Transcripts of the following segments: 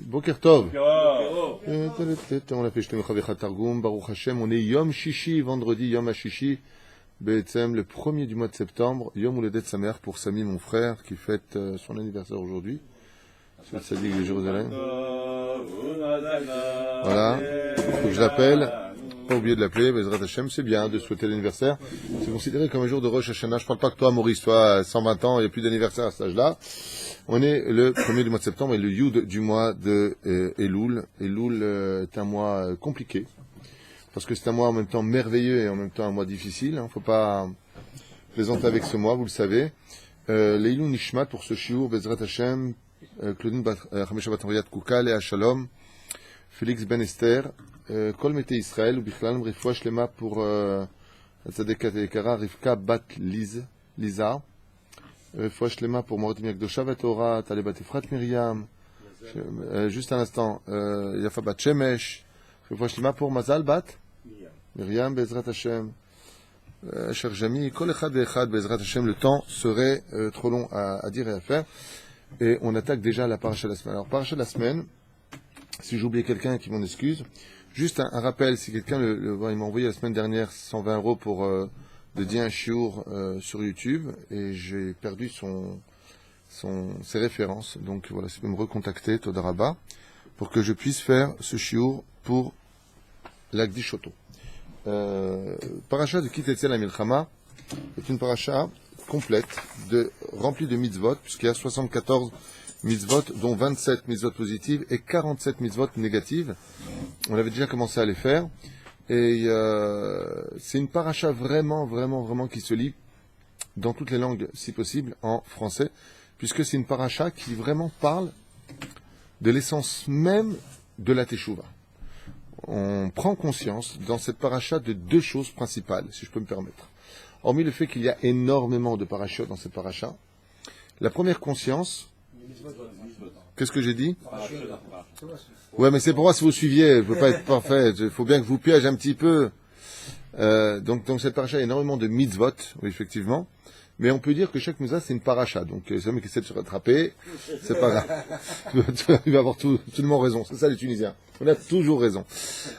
Boker Tov. On a fait Shtem Chavecha Targum, Baruch Hashem. On est Yom Shishi, vendredi, Yom HaShishi. Be'etzem, le premier du mois de septembre, Yom Uledet Samer pour Sami, mon frère, qui fête son anniversaire aujourd'hui. Sur le Sadiq de Jérusalem. Voilà. Il faut que je l'appelle. Pas oublier de l'appeler, Bezrat Hashem, c'est bien de souhaiter l'anniversaire. C'est considéré comme un jour de Rosh Hashanah. Je parle pas que toi, Maurice, toi, à 120 ans, il n'y a plus d'anniversaire à cet âge-là. On est le premier du mois de septembre et le Yud du mois de Elul. Elul est un mois compliqué. Parce que c'est un mois en même temps merveilleux et en même temps un mois difficile. Faut pas plaisanter avec ce mois, vous le savez. Leilou Nishmat pour ce shiur, Bezrat Hashem, Claudine Hamesha Batanriat Kouka, Léa Shalom, Félix Ben Esther, Kol Mete Israël, ou Bichlam, Rifouach Shlema pour Tzadeka Tekara, Rivka Bat Liza, Rifouach Shlema pour Morat Miakdosha Vatora, Talebat Efrat Myriam, juste un instant, Yafa Bat Shemesh, Rifouach Shlema pour Mazal Bat Myriam, Bezrat Hashem, cher Jami, Kol Echad Echad, Bezrat Hashem, le temps serait trop long à dire et à faire. Et on attaque déjà la paracha de la semaine. Alors, paracha de la semaine, si j'ai oublié quelqu'un qui m'en excuse, juste un rappel, si quelqu'un il m'a envoyé la semaine dernière 120 € pour dédier un shiur sur YouTube, et j'ai perdu ses références. Donc voilà, si vous pouvez me recontacter, Todaraba, pour que je puisse faire ce shiur pour l'Agdi Shoto. Paracha de Kitetzel Milchama est une paracha complète, remplie de mitzvot, puisqu'il y a 74 mitzvot, dont 27 mitzvot positives et 47 mitzvot négatives. On avait déjà commencé à les faire. Et c'est une paracha vraiment qui se lit dans toutes les langues, si possible, en français, puisque c'est une paracha qui vraiment parle de l'essence même de la teshuva. On prend conscience dans cette paracha de deux choses principales, si je peux me permettre. Hormis le fait qu'il y a énormément de parachutes dans cette paracha, la première conscience... Qu'est-ce que j'ai dit? Ouais, mais c'est pour moi si vous suiviez, je ne veux pas être parfait, il faut bien que vous piège un petit peu. Donc cette paracha, il y a énormément de mitzvot, oui, effectivement, mais on peut dire que chaque mitzvah, c'est une paracha. Donc celui qui essaie de se rattraper, c'est pas grave. Il va avoir tout le monde raison, c'est ça les Tunisiens. On a toujours raison.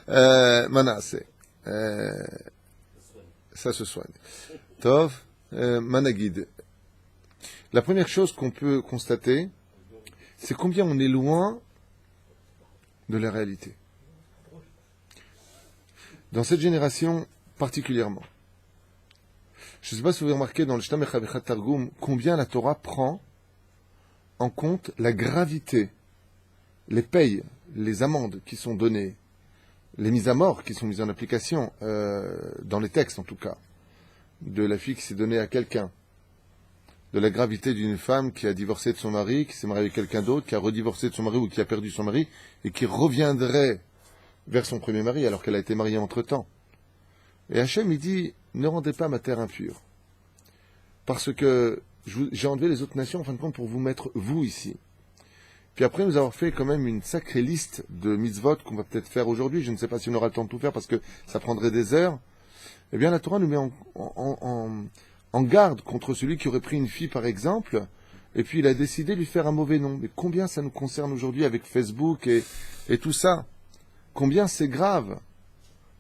Manasseh. Ça se soigne. Tov, Managid. La première chose qu'on peut constater, c'est combien on est loin de la réalité. Dans cette génération particulièrement. Je ne sais pas si vous avez remarqué dans le Shtem Chavecha Targum combien la Torah prend en compte la gravité, les payes, les amendes qui sont données, les mises à mort qui sont mises en application, dans les textes en tout cas, de la fille qui s'est donnée à quelqu'un, de la gravité d'une femme qui a divorcé de son mari, qui s'est mariée avec quelqu'un d'autre, qui a redivorcé de son mari ou qui a perdu son mari, et qui reviendrait vers son premier mari alors qu'elle a été mariée entre-temps. Et Hachem, il dit, ne rendez pas ma terre impure. Parce que j'ai enlevé les autres nations, en fin de compte, pour vous mettre, vous, ici. Puis après nous avoir fait quand même une sacrée liste de mitzvot qu'on va peut-être faire aujourd'hui, je ne sais pas si on aura le temps de tout faire parce que ça prendrait des heures, eh bien la Torah nous met en garde contre celui qui aurait pris une fille par exemple, et puis il a décidé de lui faire un mauvais nom. Mais combien ça nous concerne aujourd'hui avec Facebook et tout ça? Combien c'est grave?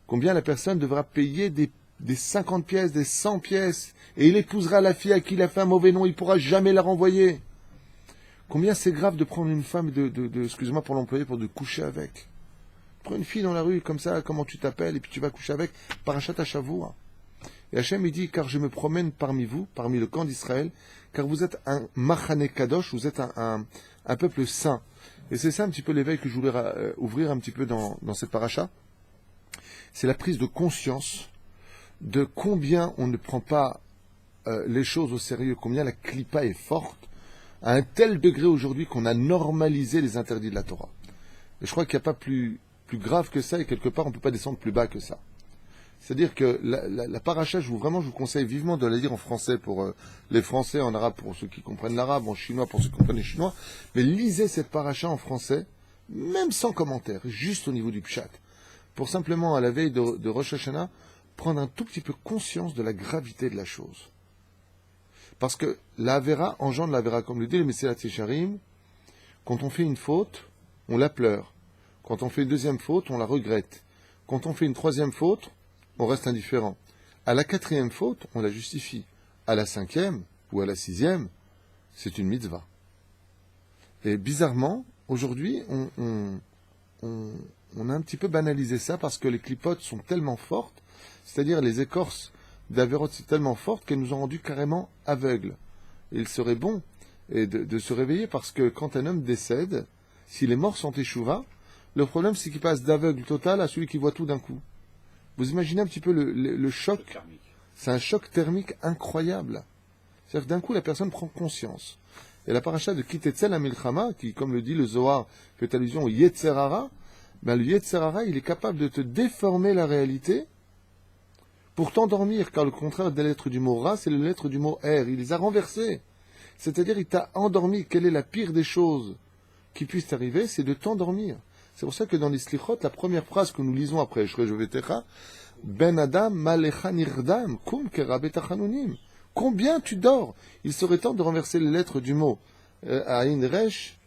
Combien la personne devra payer des 50 pièces, des 100 pièces, et il épousera la fille à qui il a fait un mauvais nom, il ne pourra jamais la renvoyer. Combien c'est grave de prendre une femme excusez-moi pour l'employer, pour de coucher avec. Prends une fille dans la rue, comme ça, comment tu t'appelles, et puis tu vas coucher avec, parachat à Shavua. Et Hachem, il dit, car je me promène parmi vous, parmi le camp d'Israël, car vous êtes un Machane Kadosh, vous êtes un peuple saint. Et c'est ça un petit peu l'éveil que je voulais ouvrir un petit peu dans cette paracha. C'est la prise de conscience de combien on ne prend pas les choses au sérieux, combien la clipa est forte, à un tel degré aujourd'hui qu'on a normalisé les interdits de la Torah. Et je crois qu'il n'y a pas plus grave que ça, et quelque part on ne peut pas descendre plus bas que ça. C'est-à-dire que la paracha, je vous conseille vivement de la lire en français pour les Français, en arabe pour ceux qui comprennent l'arabe, en chinois pour ceux qui comprennent les chinois, mais lisez cette paracha en français, même sans commentaire, juste au niveau du pshat, pour simplement à la veille de Rosh Hashanah, prendre un tout petit peu conscience de la gravité de la chose. Parce que la Avera engendre la Avera, comme le dit le Messilat Yesharim, quand on fait une faute, on la pleure. Quand on fait une deuxième faute, on la regrette. Quand on fait une troisième faute, on reste indifférent. À la quatrième faute, on la justifie. À la cinquième ou à la sixième, c'est une mitzvah. Et bizarrement, aujourd'hui, on a un petit peu banalisé ça parce que les clipotes sont tellement fortes, c'est-à-dire les écorces d'Averot sont tellement fortes qu'elles nous ont rendus carrément aveugles. Et il serait bon de se réveiller parce que quand un homme décède, s'il est mort sans teshuva, le problème c'est qu'il passe d'aveugle total à celui qui voit tout d'un coup. Vous imaginez un petit peu le choc. C'est un choc thermique incroyable. C'est-à-dire que d'un coup la personne prend conscience. Et la paracha de Kitetzel Amilchama, qui, comme le dit le Zohar, fait allusion au Yetzerara, ben le Yetzerara, il est capable de te déformer la réalité pour t'endormir, car le contraire des lettres du mot Ra, c'est le lettre du mot R. Il les a renversées. C'est-à-dire, il t'a endormi. Quelle est la pire des choses qui puissent t'arriver? C'est de t'endormir. C'est pour ça que dans les Slichot, la première phrase que nous lisons après Shrejovetecha, Ben Adam Malecha Nirdam, Kum Kerabetachanunim. Combien tu dors? Il serait temps de renverser les lettres du mot Aïn Resh,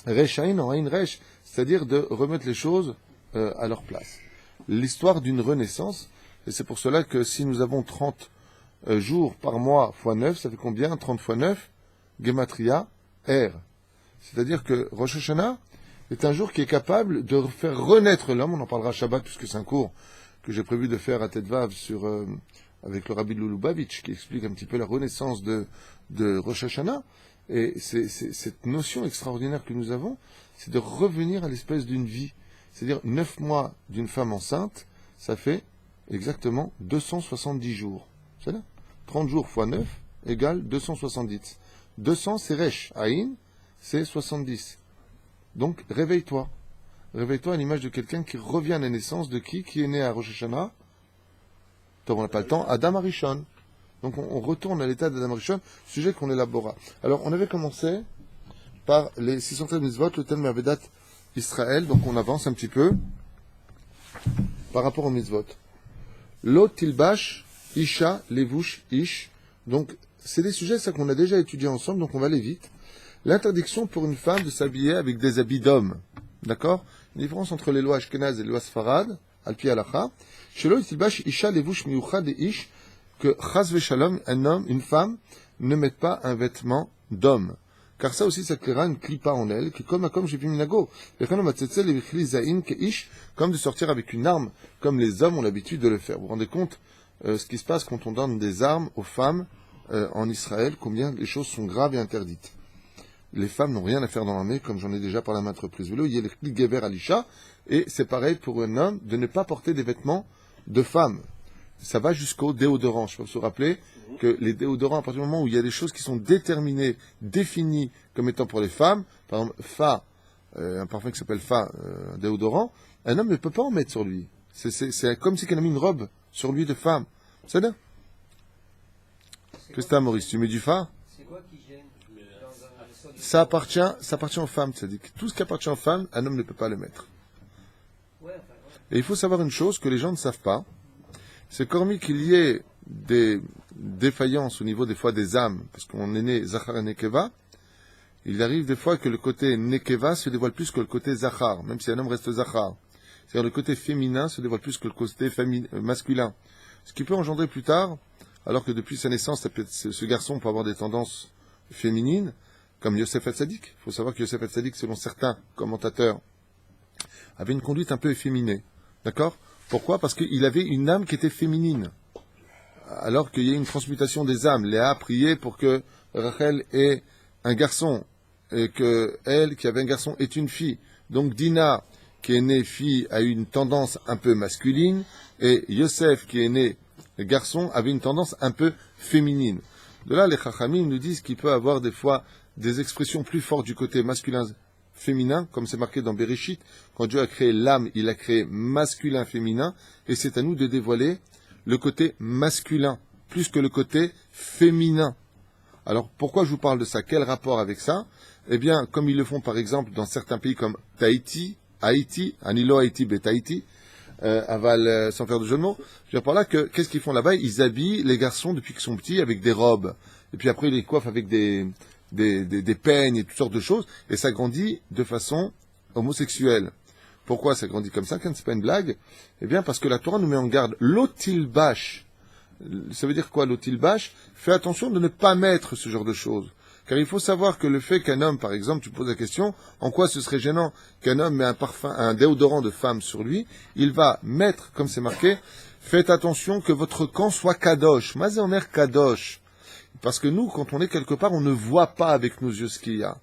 Resh Aïn en Aïn Resh, c'est-à-dire de remettre les choses à leur place. L'histoire d'une renaissance, et c'est pour cela que si nous avons 30 jours par mois fois 9, ça fait combien? 30 fois 9, Gematria, R. C'est-à-dire que Rosh Hashanah est un jour qui est capable de faire renaître l'homme. On en parlera Shabbat, puisque c'est un cours que j'ai prévu de faire à Tête-Vav avec le Rabbi de Lubavitch, qui explique un petit peu la renaissance de Rosh Hashanah. Et c'est cette notion extraordinaire que nous avons, c'est de revenir à l'espèce d'une vie. C'est-à-dire 9 mois d'une femme enceinte, ça fait exactement 270 jours. C'est là 30 jours fois 9 égale 270. 200, c'est Resh. Aïn, c'est 70. Donc, réveille-toi. Réveille-toi à l'image de quelqu'un qui revient à la naissance de qui est né à Rosh Hashanah. On n'a pas le temps. Adam Arishon. Donc, on retourne à l'état d'Adam Arishon, sujet qu'on élabora. Alors, on avait commencé par les 613 mitzvot, le thème Mervedat Israël. Donc, on avance un petit peu par rapport aux mitzvot. Lot Tilbash, Isha, Levush, Ish. Donc, c'est des sujets, ça qu'on a déjà étudié ensemble, donc on va aller vite. L'interdiction pour une femme de s'habiller avec des habits d'homme. D'accord? Une différence entre les lois Ashkenaz et les lois Sfarad, Al-Pi Halacha. Chez Lot Tilbash, Isha, Levush, Miuchad et Ish, que Chaz Veshalom, un homme, une femme, ne mette pas un vêtement d'homme. Car ça aussi, ça créera une clipa en elle, qui comme j'ai vu Minago. Comme de sortir avec une arme, comme les hommes ont l'habitude de le faire. Vous vous rendez compte ce qui se passe quand on donne des armes aux femmes en Israël, combien les choses sont graves et interdites. Les femmes n'ont rien à faire dans l'armée, comme j'en ai déjà parlé à maintes reprises. Et c'est pareil pour un homme de ne pas porter des vêtements de femme. Ça va jusqu'au déodorant. Je peux vous rappeler que les déodorants, à partir du moment où il y a des choses qui sont déterminées, définies comme étant pour les femmes, par exemple, un parfum qui s'appelle un déodorant, un homme ne peut pas en mettre sur lui. C'est comme si il a mis une robe sur lui de femme. C'est là. Qu'est-ce que t'as, Maurice? Tu mets du fa? C'est quoi qui gêne? Ça appartient aux femmes. C'est-à-dire que tout ce qui appartient aux femmes, un homme ne peut pas le mettre. Et il faut savoir une chose que les gens ne savent pas. C'est qu'hormis qu'il y ait des défaillances au niveau des fois des âmes, parce qu'on est né Zachar et Nekeva, il arrive des fois que le côté Nekeva se dévoile plus que le côté Zachar, même si un homme reste Zachar. C'est-à-dire le côté féminin se dévoile plus que le côté masculin. Ce qui peut engendrer plus tard, alors que depuis sa naissance, ce garçon peut avoir des tendances féminines, comme Yosef Hatzadik. Il faut savoir que Yosef Hatzadik, selon certains commentateurs, avait une conduite un peu efféminée. D'accord? Pourquoi? Parce qu'il avait une âme qui était féminine. Alors qu'il y a une transmutation des âmes. Léa priait pour que Rachel ait un garçon, et que elle, qui avait un garçon, est une fille. Donc Dina, qui est née fille, a eu une tendance un peu masculine, et Yosef, qui est né garçon, avait une tendance un peu féminine. De là, les Chachamim nous disent qu'il peut avoir des fois des expressions plus fortes du côté masculin-féminin, comme c'est marqué dans Bereshit. Quand Dieu a créé l'âme, il a créé masculin-féminin, et c'est à nous de dévoiler le côté masculin, plus que le côté féminin. Alors, pourquoi je vous parle de ça? Quel rapport avec ça? Eh bien, comme ils le font par exemple dans certains pays comme Tahiti, Haïti, Anilo Haïti, Tahiti, sans faire de jeu de mots, je veux dire par là que, qu'est-ce qu'ils font là-bas? Ils habillent les garçons depuis qu'ils sont petits avec des robes. et puis après il les coiffe avec des peignes et toutes sortes de choses, et ça grandit de façon homosexuelle. Pourquoi ça grandit comme ça, quand c'est pas une blague? Eh bien, parce que la Torah nous met en garde. L'otilbash, ça veut dire quoi, l'otilbash? Fais attention de ne pas mettre ce genre de choses. Car il faut savoir que le fait qu'un homme, par exemple, tu poses la question, en quoi ce serait gênant qu'un homme met un parfum, un déodorant de femme sur lui, il va mettre, comme c'est marqué, faites attention que votre camp soit kadosh. Mazé omer kadosh. Parce que nous, quand on est quelque part, on ne voit pas avec nos yeux ce qu'il y a.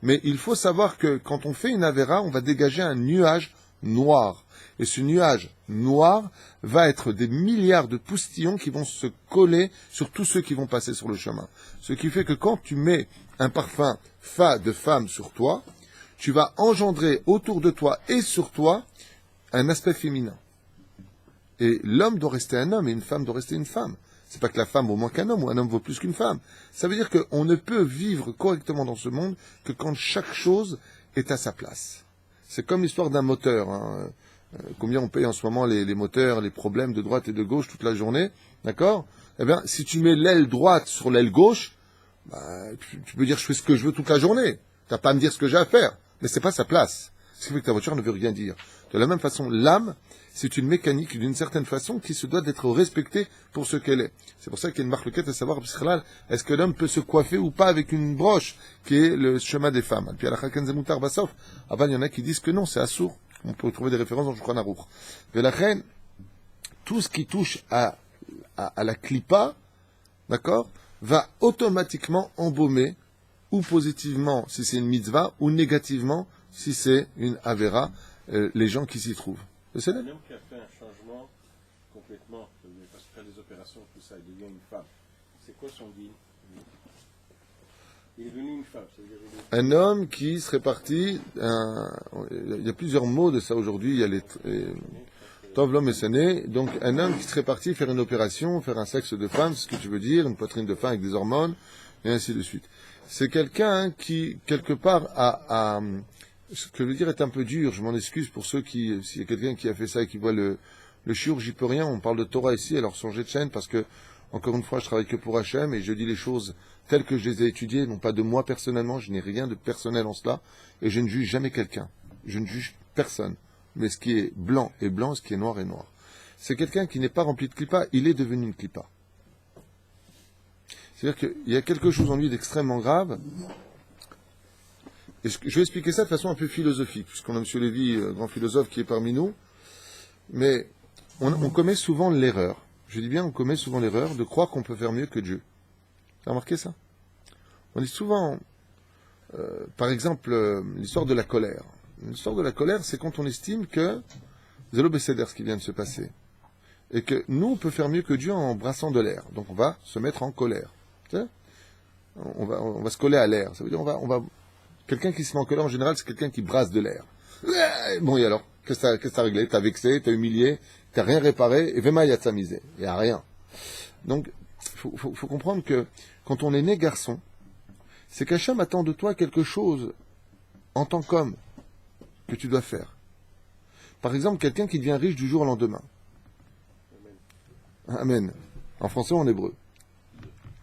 Mais il faut savoir que quand on fait une avéra, on va dégager un nuage noir. Et ce nuage noir va être des milliards de poustillons qui vont se coller sur tous ceux qui vont passer sur le chemin. Ce qui fait que quand tu mets un parfum de femme sur toi, tu vas engendrer autour de toi et sur toi un aspect féminin. Et l'homme doit rester un homme et une femme doit rester une femme. C'est pas que la femme vaut moins qu'un homme ou un homme vaut plus qu'une femme. Ça veut dire qu'on ne peut vivre correctement dans ce monde que quand chaque chose est à sa place. C'est comme l'histoire d'un moteur. Hein. Combien on paye en ce moment les moteurs, les problèmes de droite et de gauche toute la journée, d'accord? Eh bien, si tu mets l'aile droite sur l'aile gauche, bah, tu peux dire je fais ce que je veux toute la journée. T'as pas à me dire ce que j'ai à faire. Mais c'est pas sa place. Ce qui fait que ta voiture ne veut rien dire. De la même façon, l'âme, c'est une mécanique d'une certaine façon qui se doit d'être respectée pour ce qu'elle est. C'est pour ça qu'il y a une marque à savoir, est-ce que l'homme peut se coiffer ou pas avec une broche, qui est le chemin des femmes. Puis à la Chakenzemutar Bassof, avant il y en a qui disent que non, c'est assourd. On peut trouver des références dans le Shulchan Aruch. Mais la reine, tout ce qui touche à la klipa, d'accord, va automatiquement embaumer, ou positivement si c'est une mitzvah, ou négativement si c'est une avera, les gens qui s'y trouvent. C'est un homme qui a fait un changement complètement, parce qu'il fait des opérations, tout ça, il devient une femme. C'est quoi son deal? Il est devenu une femme. Un homme qui serait parti, il y a plusieurs mots de ça aujourd'hui, il y a les Tov l'homme est sané, donc un homme qui serait parti faire une opération, faire un sexe de femme, c'est ce que tu veux dire, une poitrine de femme avec des hormones, et ainsi de suite. C'est quelqu'un qui, quelque part, ce que je veux dire est un peu dur, je m'en excuse pour ceux qui, s'il y a quelqu'un qui a fait ça et qui voit le shiur, j'y peux rien, on parle de Torah ici, alors changez de chaîne, parce que, encore une fois, je travaille que pour Hachem, et je dis les choses telles que je les ai étudiées, non pas de moi personnellement, je n'ai rien de personnel en cela, et je ne juge jamais quelqu'un. Je ne juge personne. Mais ce qui est blanc est blanc, ce qui est noir est noir. C'est quelqu'un qui n'est pas rempli de clipa, il est devenu une clipa. C'est-à-dire qu'il y a quelque chose en lui d'extrêmement grave. Et je vais expliquer ça de façon un peu philosophique, puisqu'on a M. Lévy, grand philosophe, qui est parmi nous. Mais on commet souvent l'erreur, je dis bien on commet souvent l'erreur de croire qu'on peut faire mieux que Dieu. T'as remarqué ça? On dit souvent, par exemple, l'histoire de la colère. L'histoire de la colère, c'est quand on estime que c'est l'obécéder ce qui vient de se passer. Et que nous, on peut faire mieux que Dieu en brassant de l'air. Donc on va se mettre en colère. Tu sais, on va se coller à l'air. Ça veut dire quelqu'un qui se met en colère, en général, c'est quelqu'un qui brasse de l'air. Bon, et alors? Qu'est-ce que t'as réglé? T'as vexé, t'as humilié, t'as rien réparé, et Vema y'a misé. Il n'y a rien. Donc, faut comprendre que quand on est né garçon, c'est qu'Hachem attend de toi quelque chose en tant qu'homme que tu dois faire. Par exemple, quelqu'un qui devient riche du jour au lendemain. Amen. En français ou en hébreu?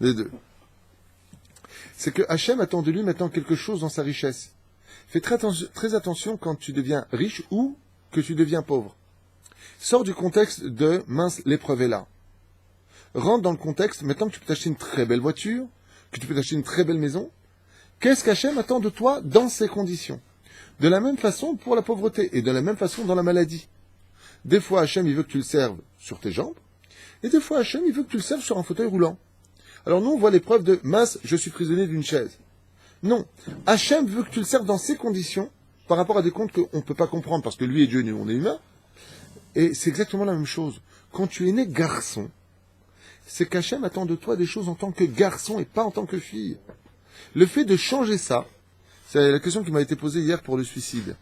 Les deux. C'est que Hachem attend de lui maintenant quelque chose dans sa richesse. Fais très attention quand tu deviens riche ou que tu deviens pauvre. Sors du contexte de mince, l'épreuve est là. Rentre dans le contexte, maintenant que tu peux t'acheter une très belle voiture, que tu peux t'acheter une très belle maison, qu'est-ce qu'Hachem attend de toi dans ces conditions? De la même façon pour la pauvreté et de la même façon dans la maladie. Des fois, Hachem, il veut que tu le serves sur tes jambes, et des fois, Hachem, il veut que tu le serves sur un fauteuil roulant. Alors nous, on voit l'épreuve de mince, je suis prisonnier d'une chaise. Non, Hachem veut que tu le serves dans ces conditions, par rapport à des comptes qu'on ne peut pas comprendre, parce que lui est Dieu, nous, on est humain. Et c'est exactement la même chose. Quand tu es né garçon, c'est qu'Hachem attend de toi des choses en tant que garçon et pas en tant que fille. Le fait de changer ça, c'est la question qui m'a été posée hier pour le suicide.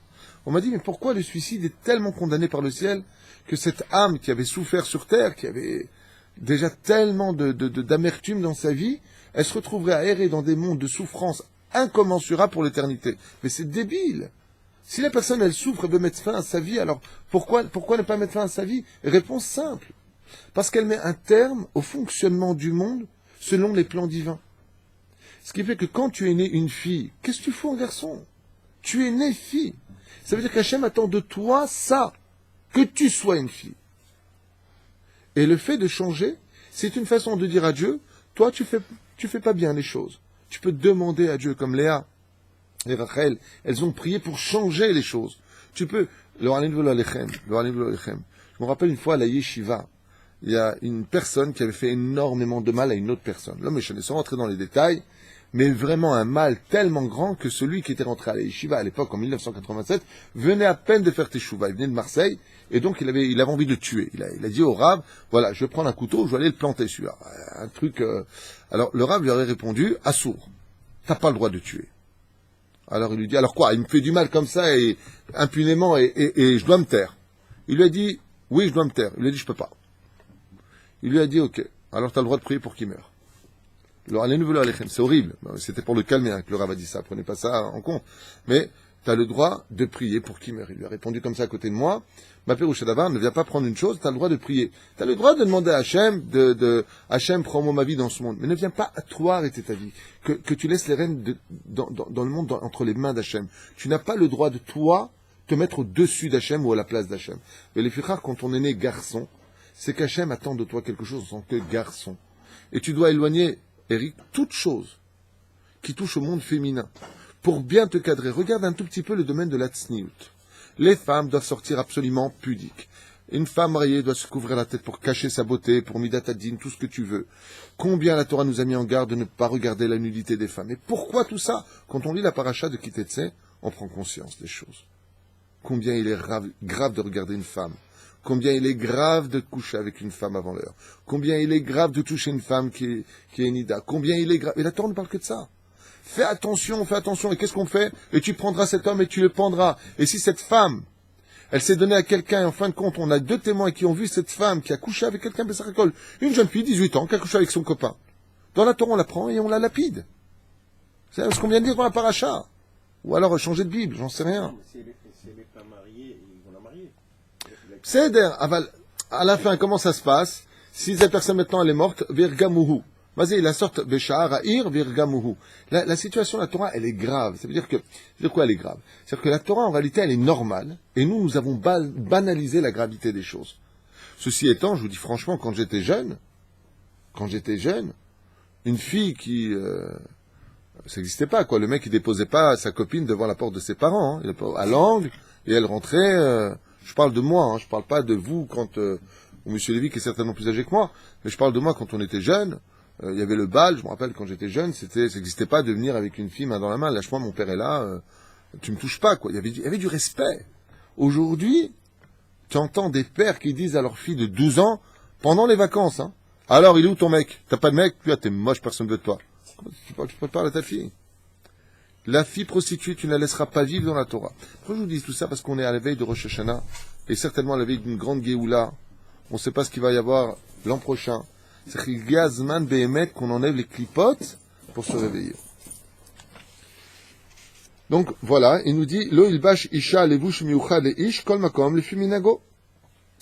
On m'a dit, mais pourquoi le suicide est tellement condamné par le ciel que cette âme qui avait souffert sur terre, qui avait déjà tellement d'amertume dans sa vie, elle se retrouverait à errer dans des mondes de souffrance incommensurables pour l'éternité. Mais c'est débile. Si la personne, elle souffre et veut mettre fin à sa vie, alors pourquoi ne pas mettre fin à sa vie? Réponse simple. Parce qu'elle met un terme au fonctionnement du monde selon les plans divins. Ce qui fait que quand tu es né une fille, qu'est-ce que tu fous en garçon? Tu es né fille. Ça veut dire qu'Hachem attend de toi ça, que tu sois une fille. Et le fait de changer, c'est une façon de dire à Dieu, toi tu fais pas bien les choses. Tu peux demander à Dieu, comme Léa et Rachel, elles ont prié pour changer les choses. Tu peux, je me rappelle une fois à la yeshiva, il y a une personne qui avait fait énormément de mal à une autre personne. L'homme est sans rentrer dans les détails, mais vraiment un mal tellement grand que celui qui était rentré à la yeshiva à l'époque, en 1987, venait à peine de faire teshuva. Il venait de Marseille, et donc il avait envie de tuer. Il a dit au Rav, voilà, je vais prendre un couteau, je vais aller le planter celui-là. Un truc... Alors le Rav lui aurait répondu, assourd, t'as pas le droit de tuer. Alors il lui dit, alors quoi, il me fait du mal comme ça, et impunément, et je dois me taire. Il lui a dit, oui, je dois me taire. Il lui a dit, je peux pas. Il lui a dit, ok, alors tu as le droit de prier pour qu'il meure. C'est horrible. C'était pour le calmer que le Rav a dit ça. Prenez pas ça en compte. Mais tu as le droit de prier pour qu'il meure. Il lui a répondu comme ça à côté de moi. Ma Pérouchadavar, ne viens pas prendre une chose, tu as le droit de prier. Tu as le droit de demander à Hachem, Hachem, prends-moi ma vie dans ce monde. Mais ne viens pas à toi arrêter ta vie. Que tu laisses les rênes dans le monde entre les mains d'Hachem. Tu n'as pas le droit de toi te mettre au-dessus d'Hachem ou à la place d'Hachem. Mais les fichars, quand on est né garçon, c'est qu'Hachem attend de toi quelque chose en tant que garçon. Et tu dois éloigner, Eric, toute chose qui touche au monde féminin. Pour bien te cadrer, regarde un tout petit peu le domaine de la tsniout. Les femmes doivent sortir absolument pudiques. Une femme mariée doit se couvrir la tête pour cacher sa beauté, pour midatadine, tout ce que tu veux. Combien la Torah nous a mis en garde de ne pas regarder la nudité des femmes. Et pourquoi tout ça? Quand on lit la paracha de Kitetse, on prend conscience des choses. Combien il est grave de regarder une femme. Combien il est grave de coucher avec une femme avant l'heure. Combien il est grave de toucher une femme qui est nida. Combien il est grave. Et la Torah ne parle que de ça. Fais attention. Et qu'est-ce qu'on fait? Et tu prendras cet homme et tu le pendras. Et si cette femme, elle s'est donnée à quelqu'un, et en fin de compte, on a 2 témoins qui ont vu cette femme qui a couché avec quelqu'un, une jeune fille, 18 ans, qui a couché avec son copain. Dans la Torah, on la prend et on la lapide. C'est ce qu'on vient de dire dans la paracha. Ou alors changer de Bible, j'en sais rien. Si elle n'est pas mariée, ils vont la marier. C'est à la fin, comment ça se passe? Si cette personne maintenant elle est morte, virgamuhu. Vas-y, la sorte Béchar, Aïr, virgamuhu. La situation de la Torah, elle est grave. Ça veut dire quoi elle est grave? C'est-à-dire que la Torah, en réalité, elle est normale, et nous avons banalisé la gravité des choses. Ceci étant, je vous dis franchement, quand j'étais jeune, une fille qui, ça n'existait pas, quoi. Le mec, il déposait pas sa copine devant la porte de ses parents, hein. Il était à l'angle, et elle rentrait, je parle de moi, hein. Je parle pas de vous quand, ou Monsieur Lévy qui est certainement plus âgé que moi, mais je parle de moi quand on était jeune. Il y avait le bal, je me rappelle quand j'étais jeune, ça n'existait pas de venir avec une fille main dans la main. Lâche-moi, mon père est là, tu me touches pas, quoi. Il y avait du respect. Aujourd'hui, tu entends des pères qui disent à leur fille de 12 ans, pendant les vacances, hein, alors il est où ton mec? T'as pas de mec? T'es moche, personne ne veut de toi. Comment tu peux parler à ta fille? La fille prostituée, tu ne la laisseras pas vivre dans la Torah. Pourquoi je vous dis tout ça? Parce qu'on est à la veille de Rosh Hashanah, et certainement à la veille d'une grande Géoula. On ne sait pas ce qu'il va y avoir l'an prochain. C'est qu'il y a Zman Behemet qu'on enlève les clipotes pour se réveiller. Donc voilà, il nous dit Lo ilbash isha levush miuchad leish kol makom lefi minago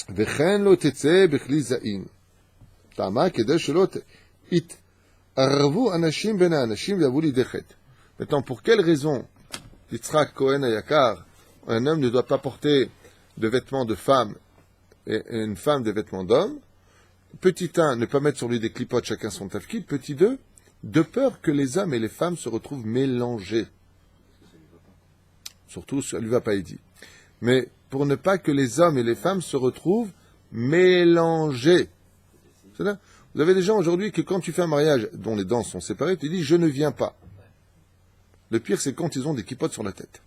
vechen lo tetze bechli zain tama kedei shelo arvu anashim ben anashim ve'avu lidechet. Maintenant, pour quelle raison Yitzhak Cohen Ayakar, un homme ne doit pas porter de vêtements de femme et une femme des vêtements d'homme? Petit 1, ne pas mettre sur lui des clipotes, chacun son tafkid. Petit 2, de peur que les hommes et les femmes se retrouvent mélangés. Surtout, ça ne lui va pas dit. Mais pour ne pas que les hommes et les femmes se retrouvent mélangés. C'est-à-dire, vous avez des gens aujourd'hui que quand tu fais un mariage dont les dents sont séparées, tu dis « je ne viens pas ». Le pire, c'est quand ils ont des clipotes sur la tête.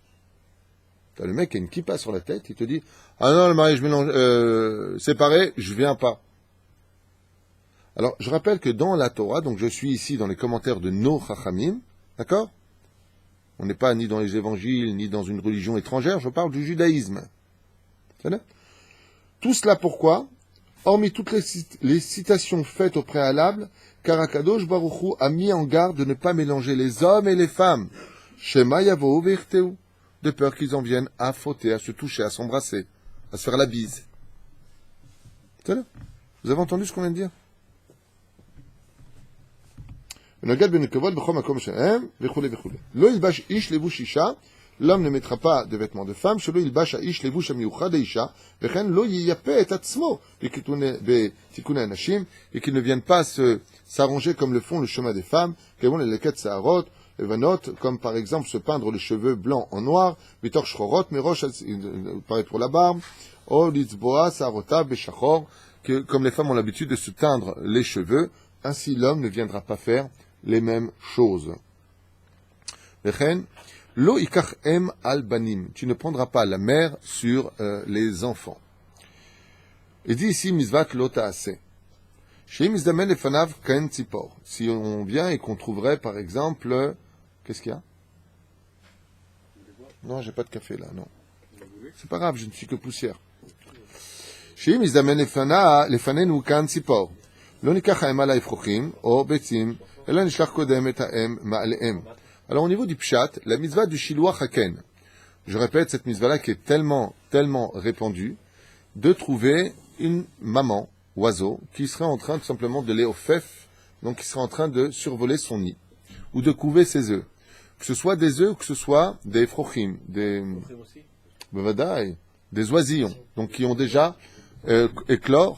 T'as le mec qui a une kippa sur la tête, il te dit « ah non, le mariage séparé, je viens pas ». Alors, je rappelle que dans la Torah, donc je suis ici dans les commentaires de nos Chachamim, d'accord? On n'est pas ni dans les évangiles, ni dans une religion étrangère, je parle du judaïsme. C'est-à-dire? Tout cela pourquoi? Hormis toutes les citations faites au préalable, car Akadosh Baruch Hu a mis en garde de ne pas mélanger les hommes et les femmes. Shema yavo ve'irteu, de peur qu'ils en viennent à fauter, à se toucher, à s'embrasser, à se faire la bise. C'est-à-dire? Vous avez entendu ce qu'on vient de dire? ונוגד בנקבות בכל מקום שלהם, וכולי וכולי. לא ילבש איש לבוש אישה, l'homme ne mettra pas de vêtements de femme, שלא ילבש האיש לבוש המיוחד האישה, וכן לא ייפה את עצמו בתיקוני הנשים, et qu'il ne vienne pas s'arranger comme le font le chemin des femmes, כגון ללקט שערות, לבנות, comme par exemple se peindre les cheveux blancs en noir, מתוך שחורות מראש, pareil pour la barbe, או לצבוע שערותיו בשחור, comme les femmes ont l'habitude de se teindre les cheveux, ainsi l'homme ne viendra pas faire les mêmes choses. וכן, Lo ikach em al banim. Tu ne prendras pas la mère sur les enfants. Et dit ici, misvat lo ta'aseh. Chez Mizdamen lefanav kain tzipor. Si on vient et qu'on trouverait, par exemple, qu'est-ce qu'il y a? Non, j'ai pas de café là, non. C'est pas grave, je ne suis que poussière. Chez Mizdamen lefanenu kain tzipor. Lo nikach em al haefrochim, o betzim, ela nishlach kodem et ha'em ma'alehem. Alors au niveau du pshat, la mitzvah du shiluach haken, je répète cette mitzvah-là qui est tellement répandue, de trouver une maman, oiseau, qui serait en train tout simplement de léofef, donc qui serait en train de survoler son nid, ou de couver ses œufs. Que ce soit des œufs ou que ce soit des frochim, des oisillons, donc qui ont déjà éclos,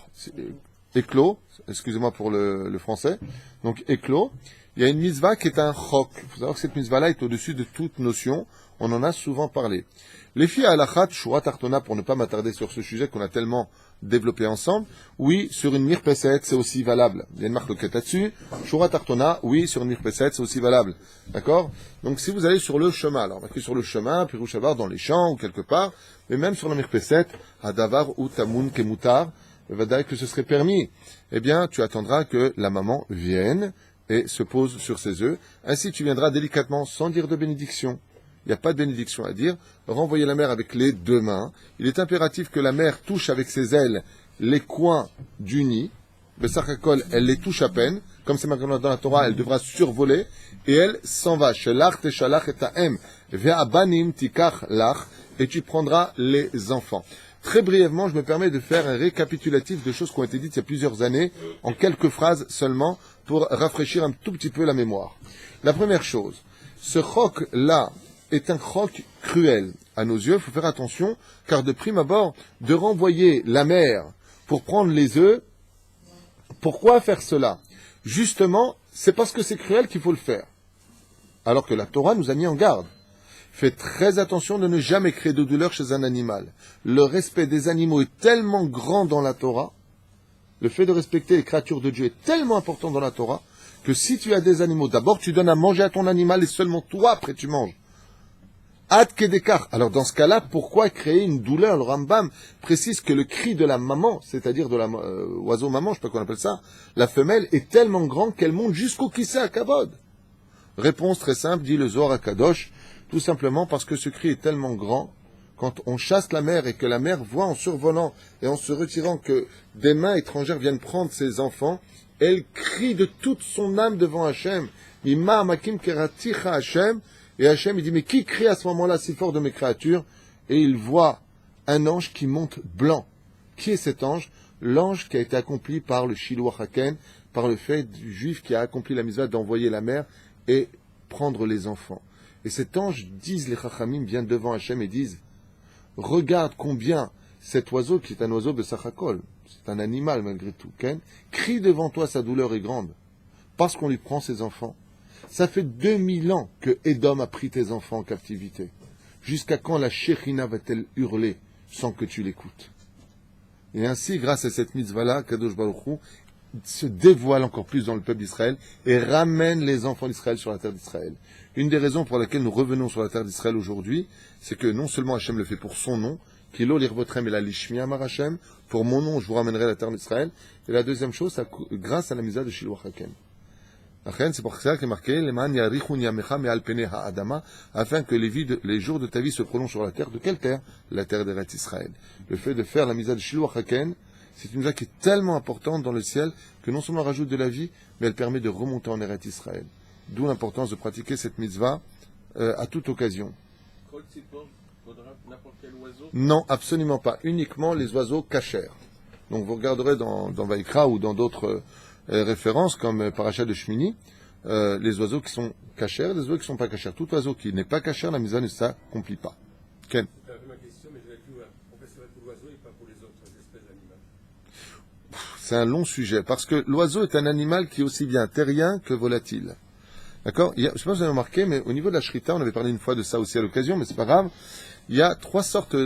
excusez-moi pour le français, donc éclos. Il y a une mitzvah qui est un chok. Il faut savoir que cette mitzvah-là est au-dessus de toute notion. On en a souvent parlé. Les filles à halachat, shura tartona, pour ne pas m'attarder sur ce sujet qu'on a tellement développé ensemble, oui, sur une mirpeset, c'est aussi valable. Il y a une marque là-dessus. Shura tartona, oui, sur une mirpeset, c'est aussi valable. D'accord? Donc si vous allez sur le chemin, alors marquez sur le chemin, puis rouchavar dans les champs ou quelque part, mais même sur la mirpeset, hadavar ou tamun kemutar, vadaï que ce serait permis. Eh bien, tu attendras que la maman vienne et se pose sur ses œufs. Ainsi, tu viendras délicatement, sans dire de bénédiction. Il n'y a pas de bénédiction à dire. Renvoyer la mère avec les deux mains. Il est impératif que la mère touche avec ses ailes les coins du nid. Bessachakol, elle les touche à peine. Comme c'est marqué dans la Torah, elle devra survoler. Et elle s'en va. Shelach teshalach et ta'em. Ve'abanim tikach lach. Et tu prendras les enfants. Très brièvement, je me permets de faire un récapitulatif de choses qui ont été dites il y a plusieurs années, en quelques phrases seulement, pour rafraîchir un tout petit peu la mémoire. La première chose, ce chok-là est un chok cruel. À nos yeux, il faut faire attention, car de prime abord, de renvoyer la mère pour prendre les œufs, pourquoi faire cela? Justement, c'est parce que c'est cruel qu'il faut le faire. Alors que la Torah nous a mis en garde. Faites très attention de ne jamais créer de douleur chez un animal. Le respect des animaux est tellement grand dans la Torah, le fait de respecter les créatures de Dieu est tellement important dans la Torah, que si tu as des animaux, d'abord tu donnes à manger à ton animal et seulement toi après tu manges. Ad kedekar. Alors dans ce cas-là, pourquoi créer une douleur? Le Rambam précise que le cri de la maman, c'est-à-dire de la oiseau maman, je sais pas qu'on appelle ça, la femelle est tellement grande qu'elle monte jusqu'au kissé à Kavod. Réponse très simple, dit le Zohar HaKadosh, tout simplement parce que ce cri est tellement grand, quand on chasse la mère et que la mère voit en survolant et en se retirant que des mains étrangères viennent prendre ses enfants, elle crie de toute son âme devant Hachem. Ima amakim keraticha Hachem. Et Hachem, il dit, mais qui crie à ce moment-là si fort de mes créatures? Et il voit un ange qui monte blanc. Qui est cet ange? L'ange qui a été accompli par le Shiluach Haken, par le fait du juif qui a accompli la mitzvah d'envoyer la mère et prendre les enfants. Et cet ange, disent les Chachamim, vient devant Hachem et disent, regarde combien cet oiseau, qui est un oiseau de Sachakol, c'est un animal malgré tout, Ken, crie devant toi, sa douleur est grande, parce qu'on lui prend ses enfants. Ça fait 2000 ans que Édom a pris tes enfants en captivité. Jusqu'à quand la Shekhinah va-t-elle hurler sans que tu l'écoutes? Et ainsi, grâce à cette mitzvah-là, Kadosh Baruch Hu se dévoile encore plus dans le peuple d'Israël et ramène les enfants d'Israël sur la terre d'Israël. Une des raisons pour laquelle nous revenons sur la terre d'Israël aujourd'hui, c'est que non seulement Hachem le fait pour son nom, Kilo l'irvotrem et la lishmi amar Hachem, pour mon nom je vous ramènerai la terre d'Israël, et la deuxième chose, c'est grâce à la mitzvah de Shiluach Haken. C'est pour ça qu'il est marqué afin que les jours de ta vie se prolongent sur la terre. De quelle terre? La terre d'Eretz Israël. Le fait de faire la mitzvah de Shiluach Haken, c'est une mitzvah qui est tellement importante dans le ciel que non seulement elle rajoute de la vie, mais elle permet de remonter en Eretz Israël. D'où l'importance de pratiquer cette mitzvah à toute occasion. Non, absolument pas. Uniquement les oiseaux cachers. Donc vous regarderez dans Vaïkra ou dans d'autres références comme Parashat de Shmini, les oiseaux qui sont cachers et les oiseaux qui ne sont pas cachers. Tout oiseau qui n'est pas cacher, la mitzvah ne s'accomplit pas. Ken. C'est un peu ma question, mais je vais plus on fait ça pour l'oiseau et pas pour les autres espèces d'animaux. C'est un long sujet, parce que l'oiseau est un animal qui est aussi bien terrien que volatile. D'accord? Je ne sais pas si vous avez remarqué, mais au niveau de la shrita, on avait parlé une fois de ça aussi à l'occasion, mais c'est pas grave. Il y a 3 sortes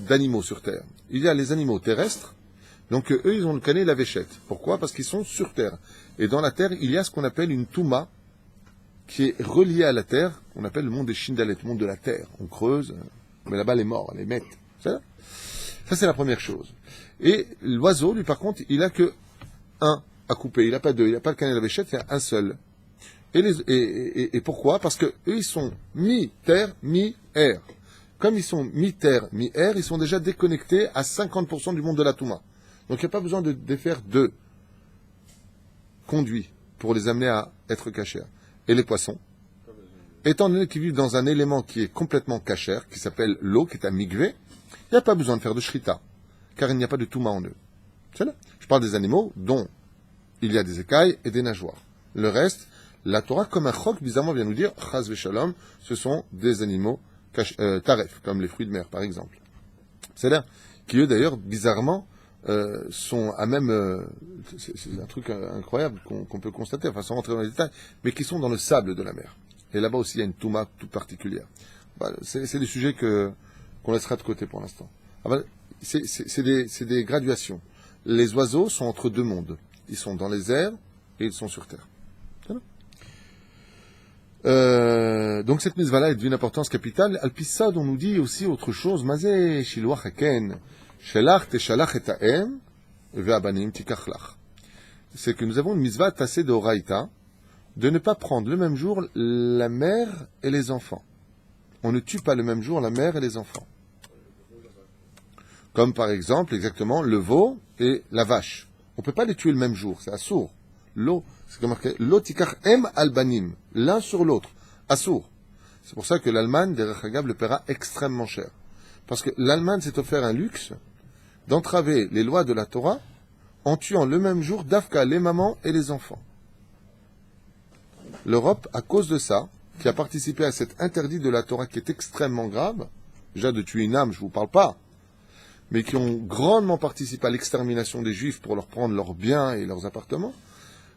d'animaux sur Terre. Il y a les animaux terrestres, donc eux, ils ont le canet et la véchette. Pourquoi? Parce qu'ils sont sur Terre. Et dans la Terre, il y a ce qu'on appelle une touma, qui est reliée à la Terre, qu'on appelle le monde des Shindalet, le monde de la Terre. On creuse, mais là-bas, les morts, les mettent. Ça, c'est la première chose. Et l'oiseau, lui, par contre, il a que un à couper. Il n'a pas deux. Il n'a pas le canet et la véchette, il y a un seul. Et pourquoi? Parce que eux, ils sont mi-terre, mi-air. Comme ils sont mi-terre, mi-air, ils sont déjà déconnectés à 50% du monde de la Touma. Donc il n'y a pas besoin de faire 2 conduits pour les amener à être cachers. Et les poissons, étant donné qu'ils vivent dans un élément qui est complètement cacher, qui s'appelle l'eau, qui est un migvé, il n'y a pas besoin de faire de shrita, car il n'y a pas de Touma en eux. C'est là. Je parle des animaux dont il y a des écailles et des nageoires. Le reste, la Torah, comme un chok, bizarrement, vient nous dire, chaz veshalom, ce sont des animaux taref, comme les fruits de mer, par exemple. C'est-à-dire, qui eux, d'ailleurs, bizarrement, sont à même... c'est un truc incroyable qu'on peut constater, enfin, sans rentrer dans les détails, mais qui sont dans le sable de la mer. Et là-bas aussi, il y a une touma toute particulière. Bah, c'est des sujets qu'on laissera de côté pour l'instant. Ah bah, c'est des graduations. Les oiseaux sont entre 2 mondes. Ils sont dans les airs et ils sont sur terre. Donc cette mitzvah-là est d'une importance capitale. Al-Pissad, on nous dit aussi autre chose. Mazé shiluach haken, shelach teshalach et ha'em, ve'abanim tikachlach. C'est que nous avons une mitzvah tassée de Horaïta, de ne pas prendre le même jour la mère et les enfants. On ne tue pas le même jour la mère et les enfants. Comme par exemple, exactement, le veau et la vache. On ne peut pas les tuer le même jour, c'est assourd. L'eau, c'est comme marqué, l'otikach em albanim, l'un sur l'autre, assourd. C'est pour ça que l'Allemagne, derrière Hagab, le paiera extrêmement cher. Parce que l'Allemagne s'est offert un luxe d'entraver les lois de la Torah en tuant le même jour d'Afka, les mamans et les enfants. L'Europe, à cause de ça, qui a participé à cet interdit de la Torah qui est extrêmement grave, déjà de tuer une âme, je ne vous parle pas, mais qui ont grandement participé à l'extermination des Juifs pour leur prendre leurs biens et leurs appartements,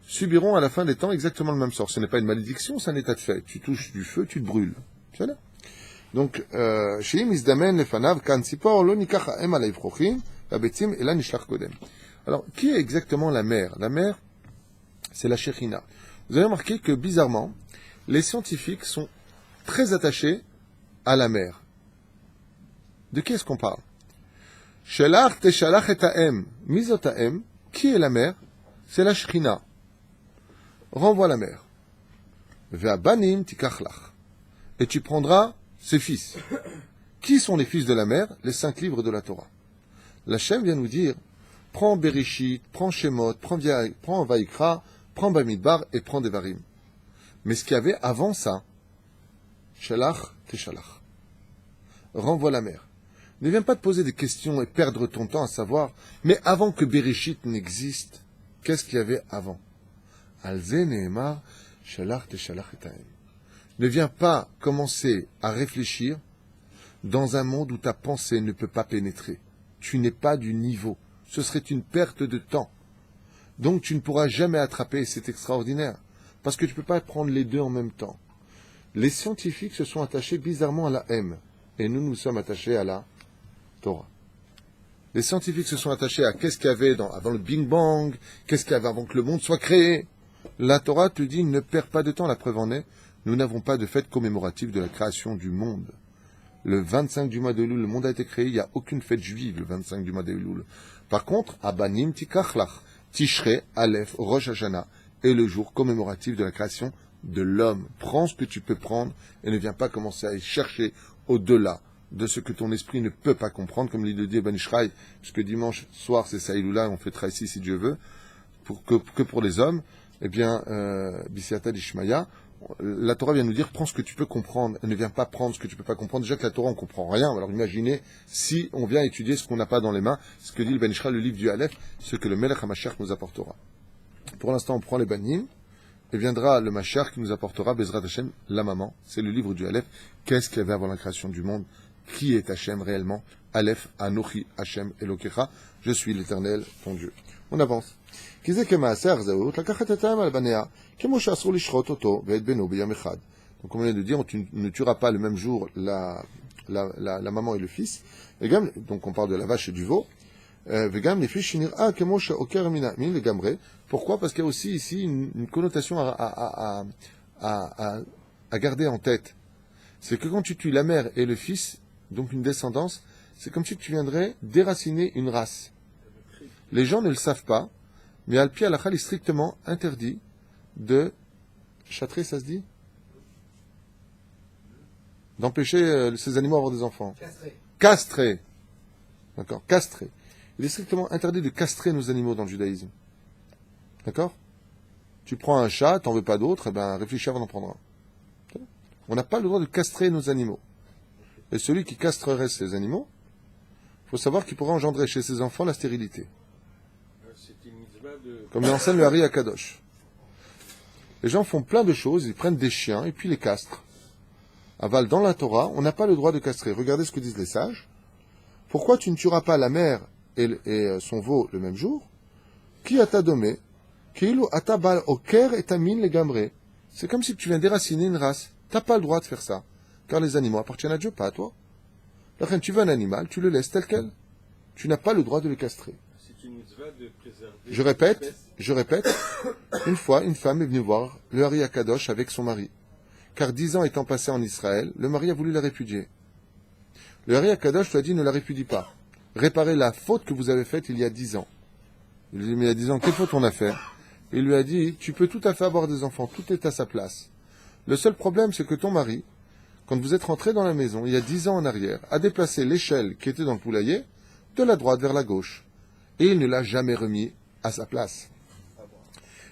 subiront à la fin des temps exactement le même sort. Ce n'est pas une malédiction, c'est un état de fait. Tu touches du feu, tu te brûles. C'est là. Donc, alors, qui est exactement la mère? La mère, c'est la Shekhinah. Vous avez remarqué que, bizarrement, les scientifiques sont très attachés à la mère. De qui est-ce qu'on parle? Shelach teshalach et ha'em. Mizot ha'em. Qui est la mère? C'est la Shekhinah. Renvoie la mère. Ve'abanim tikachlach. Et tu prendras ses fils. Qui sont les fils de la mère? Les 5 livres de la Torah. L'Hachem vient nous dire, prends Bereshit, prends Shemot, prends Vaikra, prends Bamidbar et prends Devarim. Mais ce qu'il y avait avant ça, Shalach teshalach. Renvoie la mère. Ne viens pas te poser des questions et perdre ton temps à savoir, mais avant que Bereshit n'existe, qu'est-ce qu'il y avait avant? Ne viens pas commencer à réfléchir dans un monde où ta pensée ne peut pas pénétrer. Tu n'es pas du niveau. Ce serait une perte de temps. Donc tu ne pourras jamais attraper, et c'est extraordinaire, parce que tu ne peux pas prendre les deux en même temps. Les scientifiques se sont attachés bizarrement à la M, et nous nous sommes attachés à la Torah. Les scientifiques se sont attachés à qu'est-ce qu'il y avait avant le Big Bang, qu'est-ce qu'il y avait avant que le monde soit créé. La Torah te dit, ne perds pas de temps, la preuve en est, nous n'avons pas de fête commémorative de la création du monde. Le 25 du mois de Elul, le monde a été créé, il n'y a aucune fête juive le 25 du mois de Elul. Par contre, Abanim Tikachlach, Tishrei, Aleph, Rosh Hashanah, est le jour commémoratif de la création de l'homme. Prends ce que tu peux prendre et ne viens pas commencer à chercher au-delà de ce que ton esprit ne peut pas comprendre, comme l'île de dit Ben Ishraï, puisque dimanche soir c'est Saïloula, on fêtera ici si Dieu veut, que pour les hommes. Eh bien, Bisiata d'Ishmaïa, la Torah vient nous dire, prends ce que tu peux comprendre, et ne viens pas prendre ce que tu peux pas comprendre. Déjà que la Torah, on comprend rien. Alors imaginez si on vient étudier ce qu'on n'a pas dans les mains, ce que dit le Ben Ishra, le livre du Aleph, ce que le Melech HaMashiach nous apportera. Pour l'instant, on prend les banim, et viendra le Mashiach qui nous apportera Bezrat Hashem, la maman. C'est le livre du Aleph. Qu'est-ce qu'il y avait avant la création du monde? Qui est Hashem réellement? Aleph, Anochi, Hashem, Elokecha. Je suis l'Éternel, ton Dieu. On avance. Donc, comme on vient de dire, tu ne tueras pas le même jour la maman et le fils. Donc, on parle de la vache et du veau. Pourquoi? Parce qu'il y a aussi ici une connotation à garder en tête. C'est que quand tu tues la mère et le fils, donc une descendance, c'est comme si tu viendrais déraciner une race. Les gens ne le savent pas, mais Al-Pi Halakha est strictement interdit de châtrer, ça se dit? D'empêcher ces animaux d'avoir des enfants. Castrer. D'accord? Castrer. Il est strictement interdit de castrer nos animaux dans le judaïsme. D'accord? Tu prends un chat, t'en veux pas d'autre, réfléchis avant d'en prendre un. On n'a pas le droit de castrer nos animaux. Et celui qui castrerait ces animaux, il faut savoir qu'il pourrait engendrer chez ses enfants la stérilité. Comme l'enseigne le Hari Akadosh. Les gens font plein de choses, ils prennent des chiens et puis les castrent. Aval, dans la Torah, on n'a pas le droit de castrer. Regardez ce que disent les sages. Pourquoi tu ne tueras pas la mère et son veau le même jour? Qui a domé? Keilu atabal oker et tamin les gamré. C'est comme si tu viens déraciner une race. T'as pas le droit de faire ça. Car les animaux appartiennent à Dieu, pas à toi. Quand tu veux un animal, tu le laisses tel quel. Tu n'as pas le droit de le castrer. C'est une mitzvah de préserver. Je répète, une fois, une femme est venue voir le Hari Akadosh avec son mari. Car 10 ans étant passés en Israël, le mari a voulu la répudier. Le Hari Akadosh lui a dit, ne la répudie pas. Réparez la faute que vous avez faite il y a 10 ans. Il lui a dit, mais il y a 10 ans, quelle faute on a fait? Il lui a dit, tu peux tout à fait avoir des enfants, tout est à sa place. Le seul problème, c'est que ton mari, quand vous êtes rentré dans la maison, il y a 10 ans en arrière, a déplacé l'échelle qui était dans le poulailler de la droite vers la gauche. Et il ne l'a jamais remis à sa place.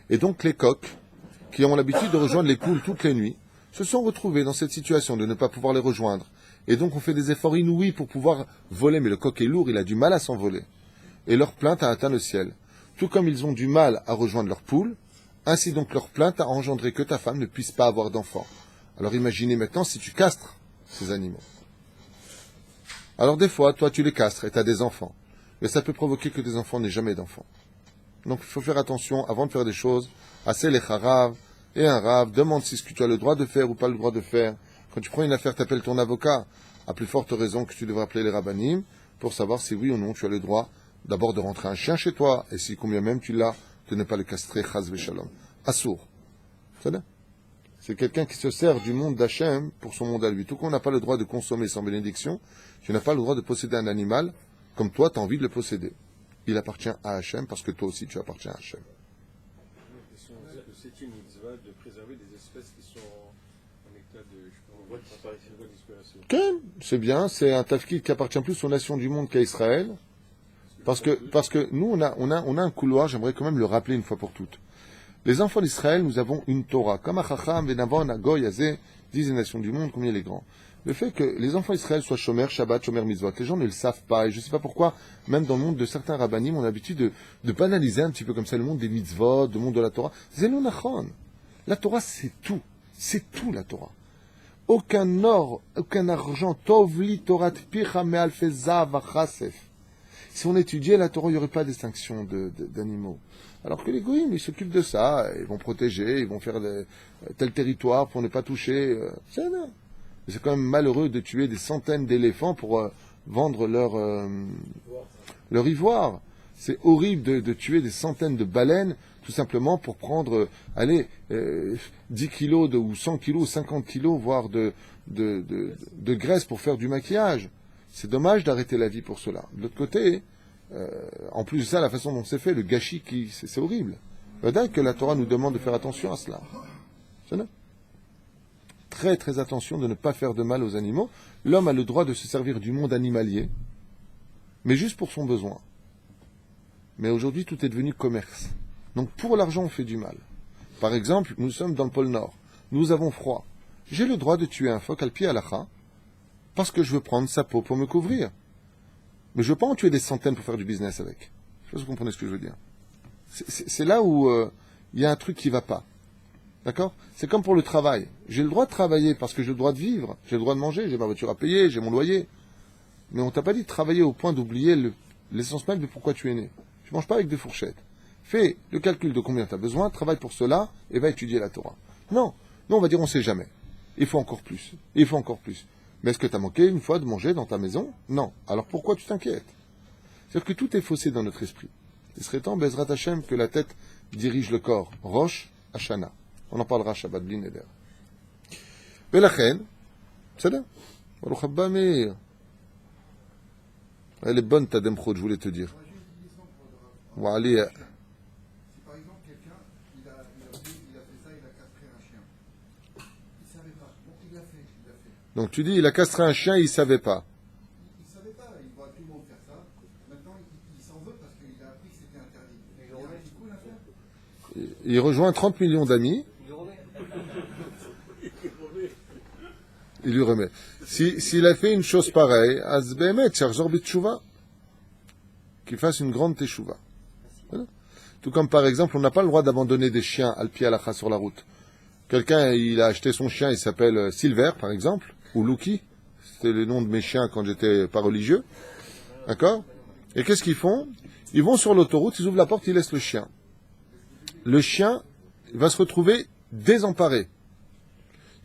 Et donc les coqs, qui ont l'habitude de rejoindre les poules toutes les nuits, se sont retrouvés dans cette situation de ne pas pouvoir les rejoindre. Et donc on fait des efforts inouïs pour pouvoir voler, mais le coq est lourd, il a du mal à s'envoler. Et leur plainte a atteint le ciel. Tout comme ils ont du mal à rejoindre leur poule, ainsi donc leur plainte a engendré que ta femme ne puisse pas avoir d'enfants. Alors imaginez maintenant si tu castres ces animaux. Alors des fois, toi tu les castres et tu as des enfants. Mais ça peut provoquer que des enfants n'aient jamais d'enfants. Donc il faut faire attention, avant de faire des choses, assez les harav, et un rave, demande si ce que tu as le droit de faire ou pas le droit de faire. Quand tu prends une affaire, t'appelles ton avocat. À plus forte raison que tu devrais appeler les rabbanim pour savoir si oui ou non tu as le droit d'abord de rentrer un chien chez toi, et si combien même tu l'as, de ne pas le castrer, chaz v'shalom. Assour. C'est quelqu'un qui se sert du monde d'Hachem pour son monde à lui. Tout qu'on n'a pas le droit de consommer sans bénédiction, tu n'as pas le droit de posséder un animal comme toi tu as envie de le posséder. Il appartient à Hachem parce que toi aussi tu appartiens à Hachem. C'est une mitzvah de préserver des espèces qui sont en état de disparition. C'est bien, c'est un tafkid qui appartient plus aux nations du monde qu'à Israël. Parce que nous, on a un couloir, j'aimerais quand même le rappeler une fois pour toutes. Les enfants d'Israël, nous avons une Torah. Comme Achacham, Venavon, Agoy, Azé, disent les nations du monde, combien il est grand. Le fait que les enfants d'Israël soient Shomer, Shabbat, Shomer, Mitzvot, les gens ne le savent pas. Et je ne sais pas pourquoi, même dans le monde de certains rabbanim, on a l'habitude de banaliser un petit peu comme ça le monde des Mitzvot, le monde de la Torah. Zelonachon. La Torah, c'est tout. C'est tout, la Torah. Aucun or, aucun argent, Tovli, Torah, Picha, Me'alfezav, Achasef. Si on étudiait la Torah, il n'y aurait pas de distinction d'animaux. Alors que les goïms, ils s'occupent de ça, ils vont protéger, ils vont faire tel territoire pour ne pas toucher. C'est quand même malheureux de tuer des centaines d'éléphants pour vendre leur ivoire. C'est horrible de tuer des centaines de baleines, tout simplement pour prendre, 10 kilos ou 100 kilos, 50 kilos, voire de graisse pour faire du maquillage. C'est dommage d'arrêter la vie pour cela. De l'autre côté, en plus de ça, la façon dont c'est fait, le gâchis, c'est horrible. Peut-être que la Torah nous demande de faire attention à cela. C'est vrai. Très très attention de ne pas faire de mal aux animaux. L'homme a le droit de se servir du monde animalier, mais juste pour son besoin. Mais aujourd'hui, tout est devenu commerce. Donc pour l'argent, on fait du mal. Par exemple, nous sommes dans le pôle Nord. Nous avons froid. J'ai le droit de tuer un phoque al pied halakha, parce que je veux prendre sa peau pour me couvrir. Mais je ne veux pas en tuer des centaines pour faire du business avec. Je ne sais pas si vous comprenez ce que je veux dire. C'est là où il y a un truc qui ne va pas. D'accord? C'est comme pour le travail. J'ai le droit de travailler parce que j'ai le droit de vivre, j'ai le droit de manger, j'ai ma voiture à payer, j'ai mon loyer. Mais on t'a pas dit de travailler au point d'oublier l'essence même de pourquoi tu es né. Tu manges pas avec des fourchettes. Fais le calcul de combien tu as besoin, travaille pour cela et va étudier la Torah. Non, on va dire on sait jamais. Il faut encore plus. Il faut encore plus. Mais est-ce que tu as manqué une fois de manger dans ta maison? Non. Alors pourquoi tu t'inquiètes? C'est-à-dire que tout est faussé dans notre esprit. Il serait temps, Bezrat Hashem, que la tête dirige le corps. Rosh Hashanah. On en parlera Shabbat Bli Neder. Velachen, c'est là. Baruch Abba Meir. Elle est bonne ta demchot, je voulais te dire. Si par exemple quelqu'un, il a fait ça, il a castré un chien. Il ne savait pas. Bon, il l'a fait. Donc tu dis, il a castré un chien, il ne savait pas. Il ne savait pas, il voit tout le monde faire ça. Maintenant, il s'en veut parce qu'il a appris que c'était interdit. Il y a un petit coup l'affaire. Il rejoint 30 millions d'amis. Il lui remet. S'il a fait une chose pareille, qu'il fasse une grande teshuva. Voilà. Tout comme par exemple, on n'a pas le droit d'abandonner des chiens al pied halakha sur la route. Quelqu'un, il a acheté son chien, il s'appelle Silver par exemple, ou Lucky. C'était le nom de mes chiens quand j'étais pas religieux. D'accord? Et qu'est-ce qu'ils font? Ils vont sur l'autoroute, ils ouvrent la porte, ils laissent le chien. Le chien va se retrouver désemparé.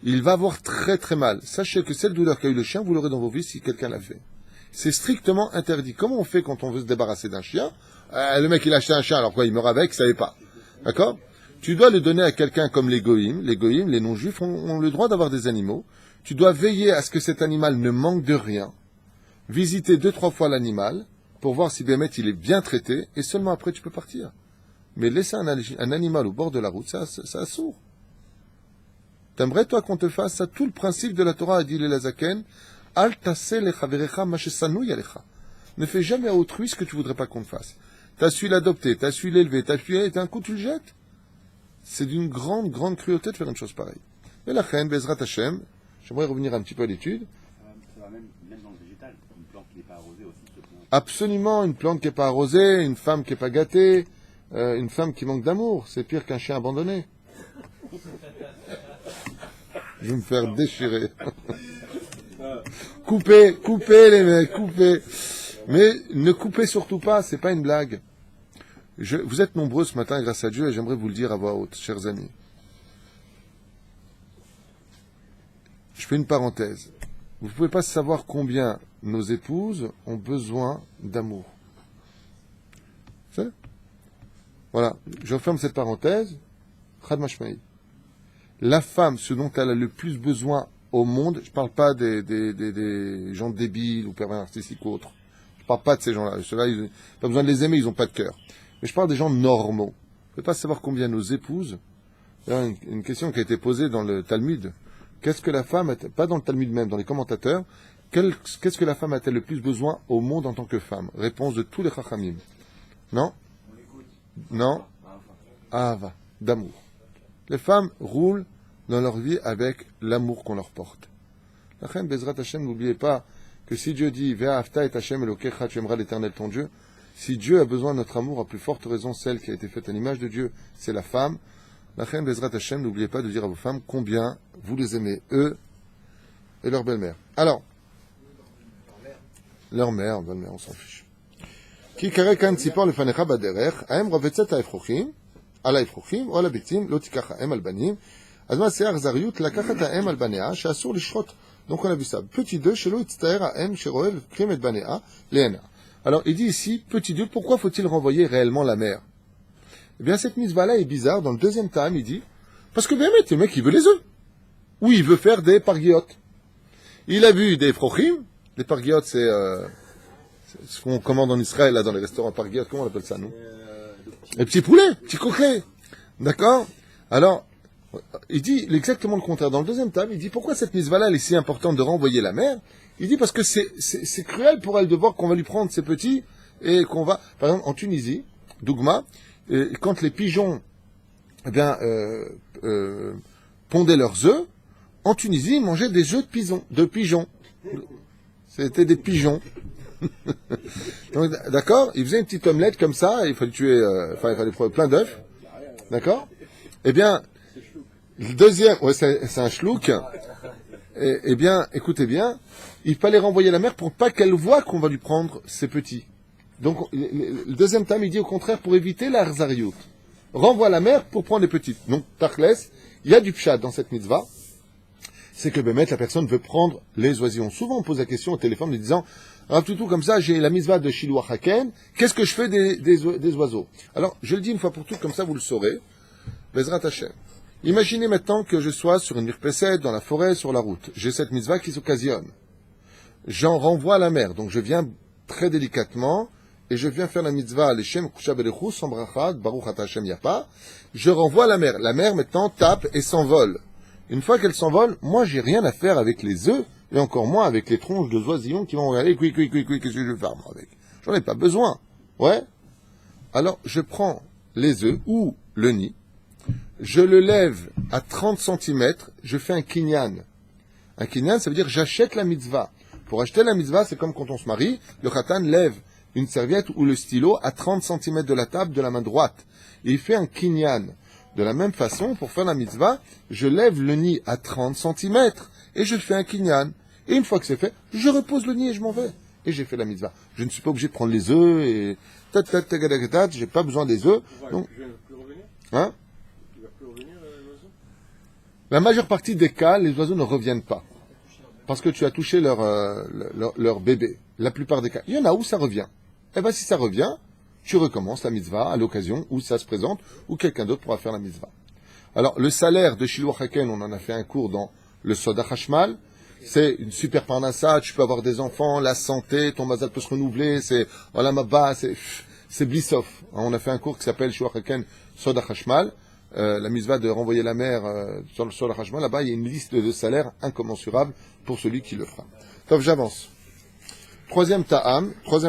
Il va avoir très très mal. Sachez que cette douleur qu'a eu le chien, vous l'aurez dans vos vies si quelqu'un l'a fait. C'est strictement interdit. Comment on fait quand on veut se débarrasser d'un chien? Le mec il a acheté un chien, alors quoi, il meurt avec, il savait pas. D'accord? Tu dois le donner à quelqu'un comme les goïms. Les goïms, les non-juifs, ont le droit d'avoir des animaux. Tu dois veiller à ce que cet animal ne manque de rien. Visiter 2-3 fois l'animal pour voir si Bémet il est bien traité, et seulement après tu peux partir. Mais laisser un animal au bord de la route, ça assourd. T'aimerais, toi, qu'on te fasse ça? Tout le principe de la Torah a dit les Lazaken, Al tase lechaverecha mashesanu yalecha. Ne fais jamais à autrui ce que tu voudrais pas qu'on te fasse. T'as su l'adopter, t'as su l'élever, et d'un coup tu le jettes. C'est d'une grande, grande cruauté de faire une chose pareille. Mais la reine, Bezrat Hashem, j'aimerais revenir un petit peu à l'étude. Ça va même dans le végétal, une plante qui n'est pas arrosée aussi se plante. Absolument, une plante qui n'est pas arrosée, une femme qui n'est pas gâtée, une femme qui manque d'amour, c'est pire qu'un chien abandonné. Je vais me faire déchirer. Coupez les mecs, coupez. Mais ne coupez surtout pas, c'est pas une blague. Vous êtes nombreux ce matin, grâce à Dieu, et j'aimerais vous le dire à voix haute, chers amis. Je fais une parenthèse. Vous ne pouvez pas savoir combien nos épouses ont besoin d'amour. C'est? Voilà, je referme cette parenthèse. Chad Mashmaï. La femme, ce dont elle a le plus besoin au monde, je ne parle pas des gens débiles ou pervers narcissiques ou autres. Je ne parle pas de ces gens-là. Ceux-là, ils n'ont pas besoin de les aimer, ils n'ont pas de cœur. Mais je parle des gens normaux. Vous ne pouvez pas savoir combien nos épouses... Une question qui a été posée dans le Talmud. Qu'est-ce que la femme, pas dans le Talmud même, dans les commentateurs, qu'est-ce que la femme a-t-elle le plus besoin au monde en tant que femme? Réponse de tous les Chachamim. Non? Non? Ava, d'amour. Les femmes roulent dans leur vie avec l'amour qu'on leur porte. La reine Bezrat Hashem, n'oubliez pas que si Dieu dit Ve'afta et Hashem Elokecha, tu aimeras l'Éternel ton Dieu, si Dieu a besoin de notre amour, à plus forte raison celle qui a été faite à l'image de Dieu, c'est la femme. La reine Bezrat Hashem, n'oubliez pas de dire à vos femmes combien vous les aimez, eux et leur belle-mère. Alors, leur mère, belle-mère, on s'en fiche. Qui kare kan tzipor lefanecha baderech, haem rovetzet ha'efrochim, על האפרוחים או על הביצים, לא תיקח האם על בנים. אז מה שיח זריות? לקחת האם על בניה, שאסור לשחוט. Donc on a vu ça. Petit 2, שלא יצטער האם שרואה לקחים את בניה לעינה. Alors il dit ici, petit 2, pourquoi faut-il renvoyer réellement la mère? Eh bien cette mitzvah-là est bizarre. Dans le deuxième time, il dit, parce que bien le mec il veut les œufs. Ou il veut faire des parguiotes. Il a vu des frochim. Les parguiotes, c'est ce qu'on commande en Israël, là, dans les restaurants parguiotes. Comment on appelle ça, nous? Les petits poulets, petits coquets. D'accord? Alors, il dit exactement le contraire. Dans le deuxième table, il dit pourquoi cette mitzvah-là, elle est si importante de renvoyer la mère? Il dit parce que c'est cruel pour elle de voir qu'on va lui prendre ses petits et qu'on va... Par exemple, en Tunisie, Dougma, quand les pigeons eh bien, pondaient leurs œufs, en Tunisie, ils mangeaient des œufs de pigeons. C'était des pigeons. Donc, d'accord, il faisait une petite omelette comme ça, il fallait tuer, il fallait plein d'œufs, d'accord. Eh bien, Le deuxième, ouais, c'est un shlouk. Eh bien, écoutez bien, il fallait renvoyer la mère pour pas qu'elle voie qu'on va lui prendre ses petits. Donc, le deuxième tam, il dit au contraire pour éviter la harzariout. Renvoie la mère pour prendre les petites. Donc, tachles, il y a du pshat dans cette mitzvah. C'est que Bémet, la personne veut prendre les oisillons. Souvent, on pose la question au téléphone en lui disant, Rav Toutou, comme ça, j'ai la mitzvah de Shiloh Haken, qu'est-ce que je fais des oiseaux? Alors, je le dis une fois pour toutes, comme ça vous le saurez. Bezrat Hashem. Imaginez maintenant que je sois sur une mirpesset, dans la forêt, sur la route. J'ai cette mitzvah qui s'occasionne. J'en renvoie à la mer. Donc, je viens très délicatement, et je viens faire la mitzvah, l'Eshem Kusha Berechus, sans brachat, Baruch Ata Hashem Yapa. Je renvoie à la mer. La mer, maintenant, tape et s'envole. Une fois qu'elle s'envole, moi, j'ai rien à faire avec les œufs, et encore moins avec les tronches de oisillons qui vont regarder, qu'est-ce que je vais faire, moi, avec? J'en ai pas besoin. Ouais? Alors, je prends les œufs, ou le nid, je le lève à 30 cm, je fais un kinyan. Un kinyan, ça veut dire j'achète la mitzvah. Pour acheter la mitzvah, c'est comme quand on se marie, le khatan lève une serviette ou le stylo à 30 cm de la table de la main droite. Et il fait un kinyan. De la même façon, pour faire la mitzvah, je lève le nid à 30 cm et je fais un kinyan. Et une fois que c'est fait, je repose le nid et je m'en vais. Et j'ai fait la mitzvah. Je ne suis pas obligé de prendre les œufs et j'ai pas besoin des œufs. Donc, Il ne va plus revenir? hein? Il va plus revenir, l'oiseau? La majeure partie des cas, les oiseaux ne reviennent pas. Parce que tu as touché leur bébé. La plupart des cas. Il y en a où ça revient. Eh bien, si ça revient, tu recommences la mitzvah à l'occasion où ça se présente, ou quelqu'un d'autre pourra faire la mitzvah. Alors, le salaire de Shiloh Haken, on en a fait un cours dans le Soda Hashmal. C'est une super parnassa, tu peux avoir des enfants, la santé, ton mazal peut se renouveler, c'est Olamaba, c'est Blissof. On a fait un cours qui s'appelle Shiloh Haken Soda Hashmal. La mitzvah de renvoyer la mère sur le Soda Hashmal, là-bas, il y a une liste de salaires incommensurable pour celui qui le fera. Donc, j'avance. Troisième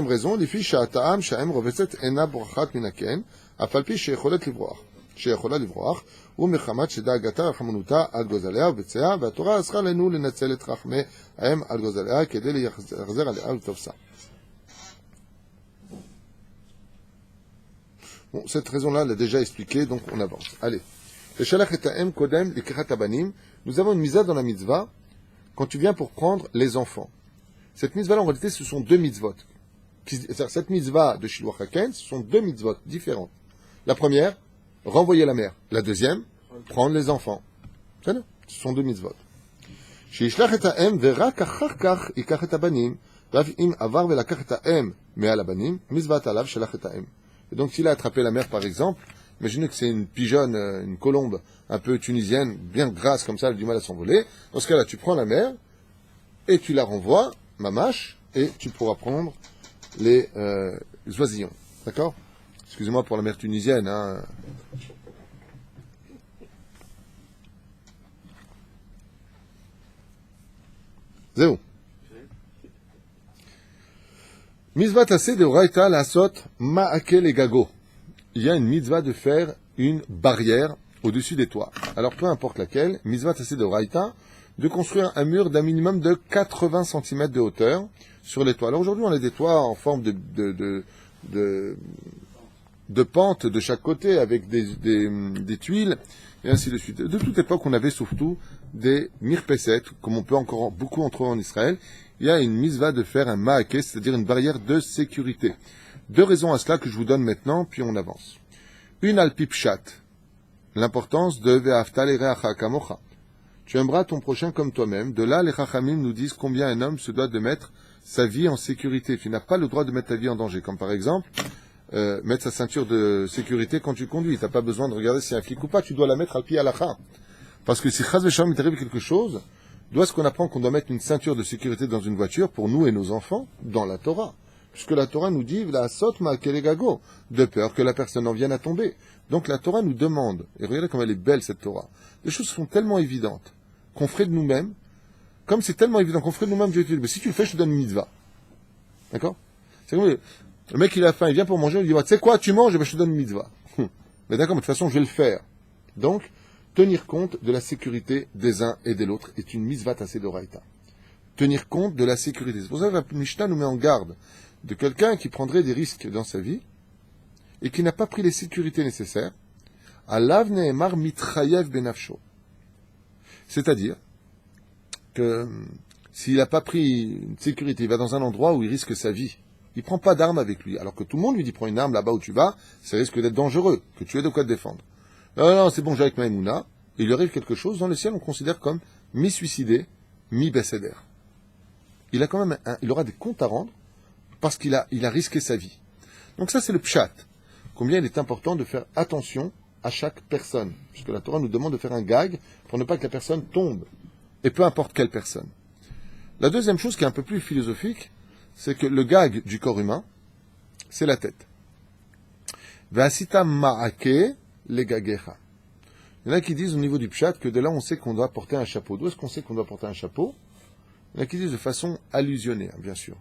raison, les filles ta'am, sha'em roveset ena brachat minaken, afalpi she'echolet livroach, ou mechamat sheda'agata rachamonuta al gozalea v'tzea, והתורה אסרה לנו לנצל את רחמי האם על גוזליה כדי להחזר עליה ולתופסה. Bon, cette raison-là, elle l'a déjà expliquée, donc on avance. Allez. Le shalach et ha'em kodem, les kechat abanim, nous avons une mitzvah dans la mitzvah, quand tu viens pour prendre les enfants. Cette mitzvah-là, en réalité, ce sont deux mitzvot. Cette mitzvah de Shiloh Haken, ce sont deux mitzvot différentes. La première, renvoyer la mère. La deuxième, prendre les enfants. Ce sont deux mitzvot. שישלח את האם ורק אחר כך ייקח את הבנים, ואף אם עבר ולקח את האם מעל הבנים, מצוות עליו שלח את האם. Et donc, s'il a attrapé la mère, par exemple, imaginez que c'est une pigeonne, une colombe un peu tunisienne, bien grasse comme ça, elle a du mal à s'envoler. Dans ce cas-là, tu prends la mère et tu la renvoies, mamache, et tu pourras prendre les oisillons. D'accord? Excusez-moi pour la mère tunisienne. Hein. Zéro. Mitzvah tassé de Raïta la sot ma'akel et gago. Il y a une mitzvah de faire une barrière au-dessus des toits. Alors peu importe laquelle, mitzvah tassé de Raïta, de construire un mur d'un minimum de 80 cm de hauteur sur les toits. Alors aujourd'hui, on a des toits en forme de pente de chaque côté, avec des tuiles, et ainsi de suite. De toute époque, on avait surtout des mirpesset, comme on peut encore beaucoup en trouver en Israël. Il y a une mitzvah de faire un ma'aké, c'est-à-dire une barrière de sécurité. Deux raisons à cela que je vous donne maintenant, puis on avance. Une al-pipshat, l'importance de ve'afta l'ereacha kamocha. Tu aimeras ton prochain comme toi-même. De là, les chachamim nous disent combien un homme se doit de mettre sa vie en sécurité. Tu n'as pas le droit de mettre ta vie en danger. Comme par exemple, mettre sa ceinture de sécurité quand tu conduis. Tu n'as pas besoin de regarder si y a un flic ou pas. Tu dois la mettre à pied à la fin. Parce que si chas v'shalom il t'arrive quelque chose, d'où est-ce qu'on apprend qu'on doit mettre une ceinture de sécurité dans une voiture pour nous et nos enfants? Dans la Torah. Puisque la Torah nous dit, la sot ma'akel gago, de peur que la personne en vienne à tomber. Donc la Torah nous demande, et regardez comme elle est belle cette Torah, les choses sont tellement évidentes qu'on ferait de nous-mêmes, comme c'est tellement évident qu'on ferait de nous-mêmes, mais si tu le fais, je te donne une mitzvah. D'accord? C'est comme le mec, il a faim, il vient pour manger, il dit, tu sais quoi, tu manges, je te donne une mitzvah. Mais d'accord, mais de toute façon, je vais le faire. Donc, tenir compte de la sécurité des uns et de l'autre est une mitzvah tassée d'oraïta. Tenir compte de la sécurité. C'est pour ça que la Mishnah nous met en garde de quelqu'un qui prendrait des risques dans sa vie et qui n'a pas pris les sécurités nécessaires. Alav ne'emar mitrayev benafsho. C'est-à-dire que s'il n'a pas pris une sécurité, il va dans un endroit où il risque sa vie. Il ne prend pas d'arme avec lui. Alors que tout le monde lui dit, prends une arme là-bas où tu vas, ça risque d'être dangereux, que tu aies de quoi te défendre. Non, non, c'est bon, j'ai avec ma Emouna. Il lui arrive quelque chose, dans le ciel, on considère comme mi-suicidé, mi-bécéder. Il a quand même il aura des comptes à rendre parce qu'il a risqué sa vie. Donc ça, c'est le pshat. Combien il est important de faire attention à chaque personne. Puisque la Torah nous demande de faire un gag pour ne pas que la personne tombe. Et peu importe quelle personne. La deuxième chose qui est un peu plus philosophique, c'est que le gag du corps humain, c'est la tête. Vasita ma'ake le gagecha. Il y en a qui disent au niveau du pshat que de là on sait qu'on doit porter un chapeau. D'où est-ce qu'on sait qu'on doit porter un chapeau? Il y en a qui disent de façon allusionnaire, bien sûr.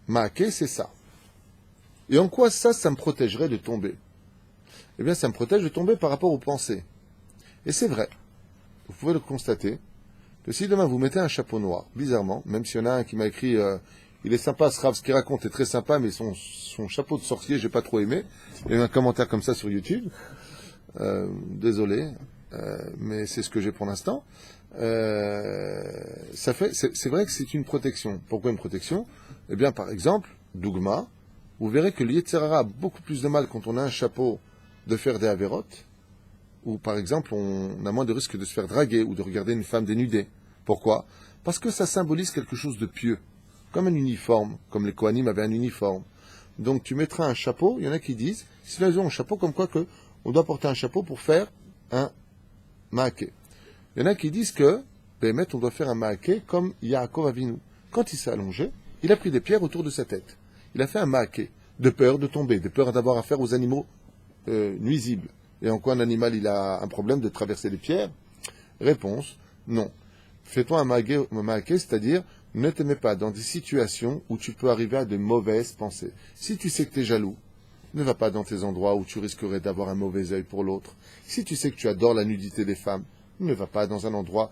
Ma'ake, c'est ça. Et en quoi ça me protégerait de tomber? Eh bien, ça me protège de tomber par rapport aux pensées. Et c'est vrai. Vous pouvez le constater, que si demain vous mettez un chapeau noir, bizarrement, même s'il y en a un qui m'a écrit il est sympa, ce qu'il raconte est très sympa, mais son chapeau de sorcier, j'ai pas trop aimé. Il y a eu un commentaire comme ça sur YouTube. Désolé, mais c'est ce que j'ai pour l'instant. C'est vrai que c'est une protection. Pourquoi une protection? Eh bien, par exemple, Dougma, vous verrez que l'Yetzer Hara a beaucoup plus de mal quand on a un chapeau de faire des avérotes, ou par exemple, on a moins de risque de se faire draguer ou de regarder une femme dénudée. Pourquoi? Parce que ça symbolise quelque chose de pieux, comme un uniforme, comme les Kohanim avaient un uniforme. Donc tu mettras un chapeau, il y en a qui disent, si ils ont un chapeau, comme quoi que on doit porter un chapeau pour faire un ma'ake. Il y en a qui disent que, on doit faire un ma'ake comme Yaakov Avinu. Quand il s'est allongé, il a pris des pierres autour de sa tête. Il a fait un ma'ake, de peur de tomber, de peur d'avoir affaire aux animaux nuisibles. Et en quoi un animal il a un problème de traverser les pierres? Réponse, non. Fais-toi un ma'ake, c'est-à-dire ne te mets pas dans des situations où tu peux arriver à de mauvaises pensées. Si tu sais que tu es jaloux, ne va pas dans tes endroits où tu risquerais d'avoir un mauvais œil pour l'autre. Si tu sais que tu adores la nudité des femmes, ne va pas dans un endroit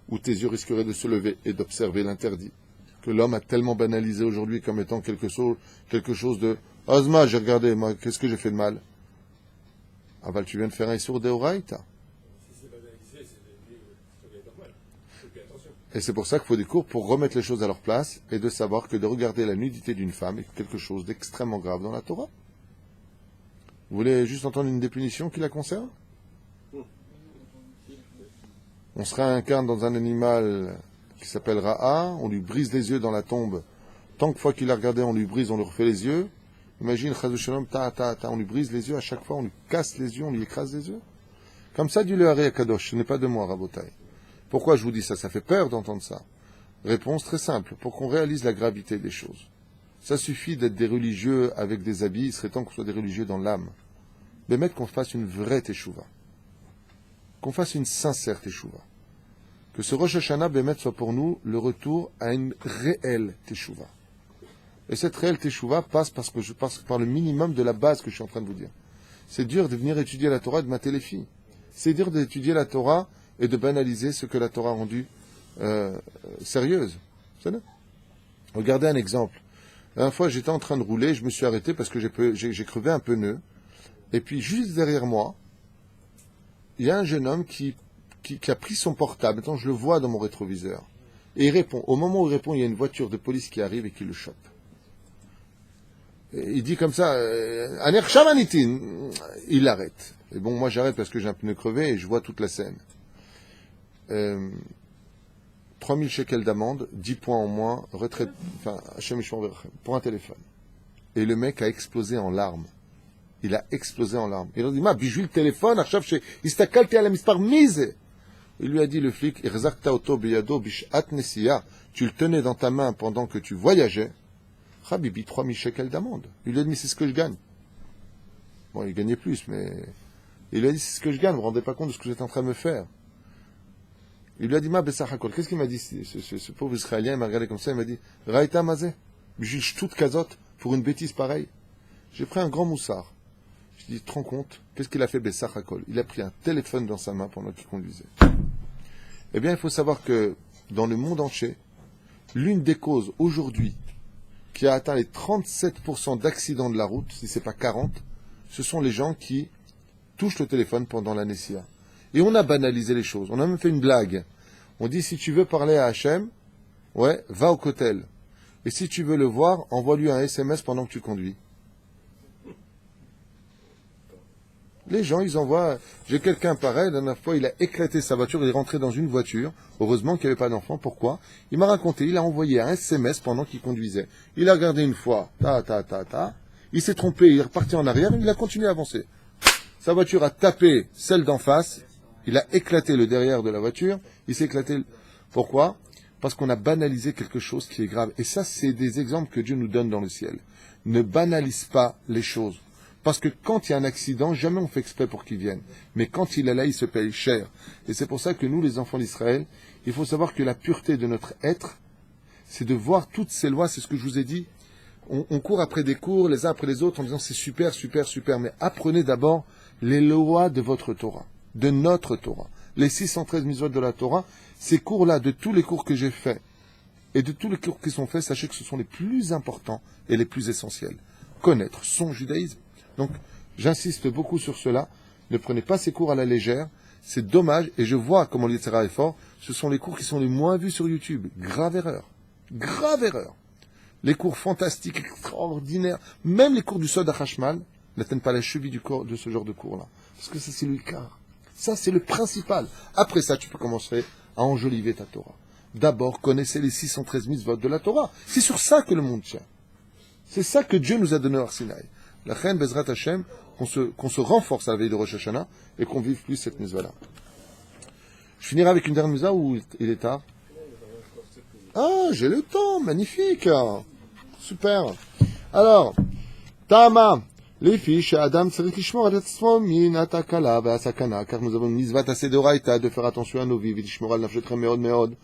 où tes yeux risqueraient de se lever et d'observer l'interdit. Que l'homme a tellement banalisé aujourd'hui comme étant quelque chose de « Ozma, j'ai regardé, moi, qu'est-ce que j'ai fait de mal ?» Ah bah, tu viens de faire un issour d'Eoraïta. Si c'est banalisé, c'est devenu normal. Il faut faire attention. Et c'est pour ça qu'il faut des cours pour remettre les choses à leur place et de savoir que de regarder la nudité d'une femme est quelque chose d'extrêmement grave dans la Torah. Vous voulez juste entendre une des punitions qui la concerne? On se réincarne dans un animal qui s'appelle Ra'a, on lui brise les yeux dans la tombe. Tant que fois qu'il a regardé, on lui brise, on lui refait les yeux. Imagine, on lui brise les yeux à chaque fois, on lui casse les yeux, on lui écrase les yeux. Comme ça, dit le Hari Akadosh, ce n'est pas de moi, Rabotai. Pourquoi je vous dis ça? Ça fait peur d'entendre ça. Réponse très simple, pour qu'on réalise la gravité des choses. Ça suffit d'être des religieux avec des habits, il serait temps qu'on soit des religieux dans l'âme. Mais mettre qu'on fasse une vraie teshuva. Qu'on fasse une sincère teshuva. Que ce Rosh Hashanah, Bémet, soit pour nous le retour à une réelle teshuva. Et cette réelle teshuva passe par le minimum de la base que je suis en train de vous dire. C'est dur de venir étudier la Torah et de mater les filles. C'est dur d'étudier la Torah et de banaliser ce que la Torah a rendu sérieuse. Regardez un exemple. La dernière fois, j'étais en train de rouler, je me suis arrêté parce que j'ai crevé un pneu. Et puis, juste derrière moi, il y a un jeune homme qui a pris son portable. Attends, je le vois dans mon rétroviseur. Et il répond. Au moment où il répond, il y a une voiture de police qui arrive et qui le chope. Et il dit comme ça, Aner Shamanitin. Il l'arrête. Et bon, moi j'arrête parce que j'ai un pneu crevé et je vois toute la scène. 3000 shekels d'amende, 10 points en moins, retraite, pour un téléphone. Et le mec a explosé en larmes. Il a explosé en larmes. Il a dit, ma, bijou le téléphone, il lui a dit, le flic, tu le tenais dans ta main pendant que tu voyageais. Habibi, 3000 shekels d'amende. Il lui a dit, c'est ce que je gagne. Bon, il gagnait plus, mais il lui a dit, c'est ce que je gagne, vous ne vous rendez pas compte de ce que vous êtes en train de me faire. Il lui a dit, ma Bessachakol, qu'est-ce qu'il m'a dit, ce pauvre Israélien, il m'a regardé comme ça, il m'a dit, Raïta Mazé, juge toute cazotte pour une bêtise pareille. J'ai pris un grand moussard. Je dis, te rends compte, qu'est-ce qu'il a fait Bessachakol? Il a pris un téléphone dans sa main pendant qu'il conduisait. Eh bien, il faut savoir que, dans le monde entier, l'une des causes aujourd'hui qui a atteint les 37% d'accidents de la route, si ce n'est pas 40%, ce sont les gens qui touchent le téléphone pendant la Nessia. Et on a banalisé les choses. On a même fait une blague. On dit, si tu veux parler à Hachem, ouais, va au Kotel. Et si tu veux le voir, envoie-lui un SMS pendant que tu conduis. Les gens, ils envoient... J'ai quelqu'un pareil, la dernière fois, il a éclaté sa voiture, il est rentré dans une voiture. Heureusement qu'il n'y avait pas d'enfant. Pourquoi? Il m'a raconté, il a envoyé un SMS pendant qu'il conduisait. Il a regardé une fois, il s'est trompé, il est reparti en arrière, il a continué à avancer. Sa voiture a tapé celle d'en face, il a éclaté le derrière de la voiture, il s'est éclaté... Pourquoi? Parce qu'on a banalisé quelque chose qui est grave. Et ça, c'est des exemples que Dieu nous donne dans le ciel. Ne banalise pas les choses. Parce que quand il y a un accident, jamais on fait exprès pour qu'il vienne. Mais quand il est là, il se paye cher. Et c'est pour ça que nous, les enfants d'Israël, il faut savoir que la pureté de notre être, c'est de voir toutes ces lois, c'est ce que je vous ai dit. On court après des cours, les uns après les autres, en disant c'est super, super, super. Mais apprenez d'abord les lois de votre Torah, de notre Torah. Les 613 mitzvot de la Torah, ces cours-là, de tous les cours que j'ai faits, et de tous les cours qui sont faits, sachez que ce sont les plus importants et les plus essentiels. Connaître son judaïsme. Donc, j'insiste beaucoup sur cela. Ne prenez pas ces cours à la légère. C'est dommage. Et je vois comment l'Yitzhara est fort. Ce sont les cours qui sont les moins vus sur YouTube. Grave erreur. Grave erreur. Les cours fantastiques, extraordinaires. Même les cours du Sod HaChashmal n'atteignent pas la cheville du corps de ce genre de cours-là. Parce que ça, c'est le quart. Ça, c'est le principal. Après ça, tu peux commencer à enjoliver ta Torah. D'abord, connaissez les 613 mitzvot de la Torah. C'est sur ça que le monde tient. C'est ça que Dieu nous a donné au Sinaï. La reine Bezrat Hashem, qu'on se renforce à la veille de Rosh Hashanah et qu'on vive plus cette mitzvah-là. Je finirai avec une dernière mitzvah ou il est tard? Ah, j'ai le temps, magnifique. Super. Alors, Tama, les fiches, Adam Tzarich Lishmor al Atzmo min atakala ve'asakana, car nous avons une mitzvah assez d'oraita de faire attention à nos vies, v'lishmor al nafshetrem meod meod,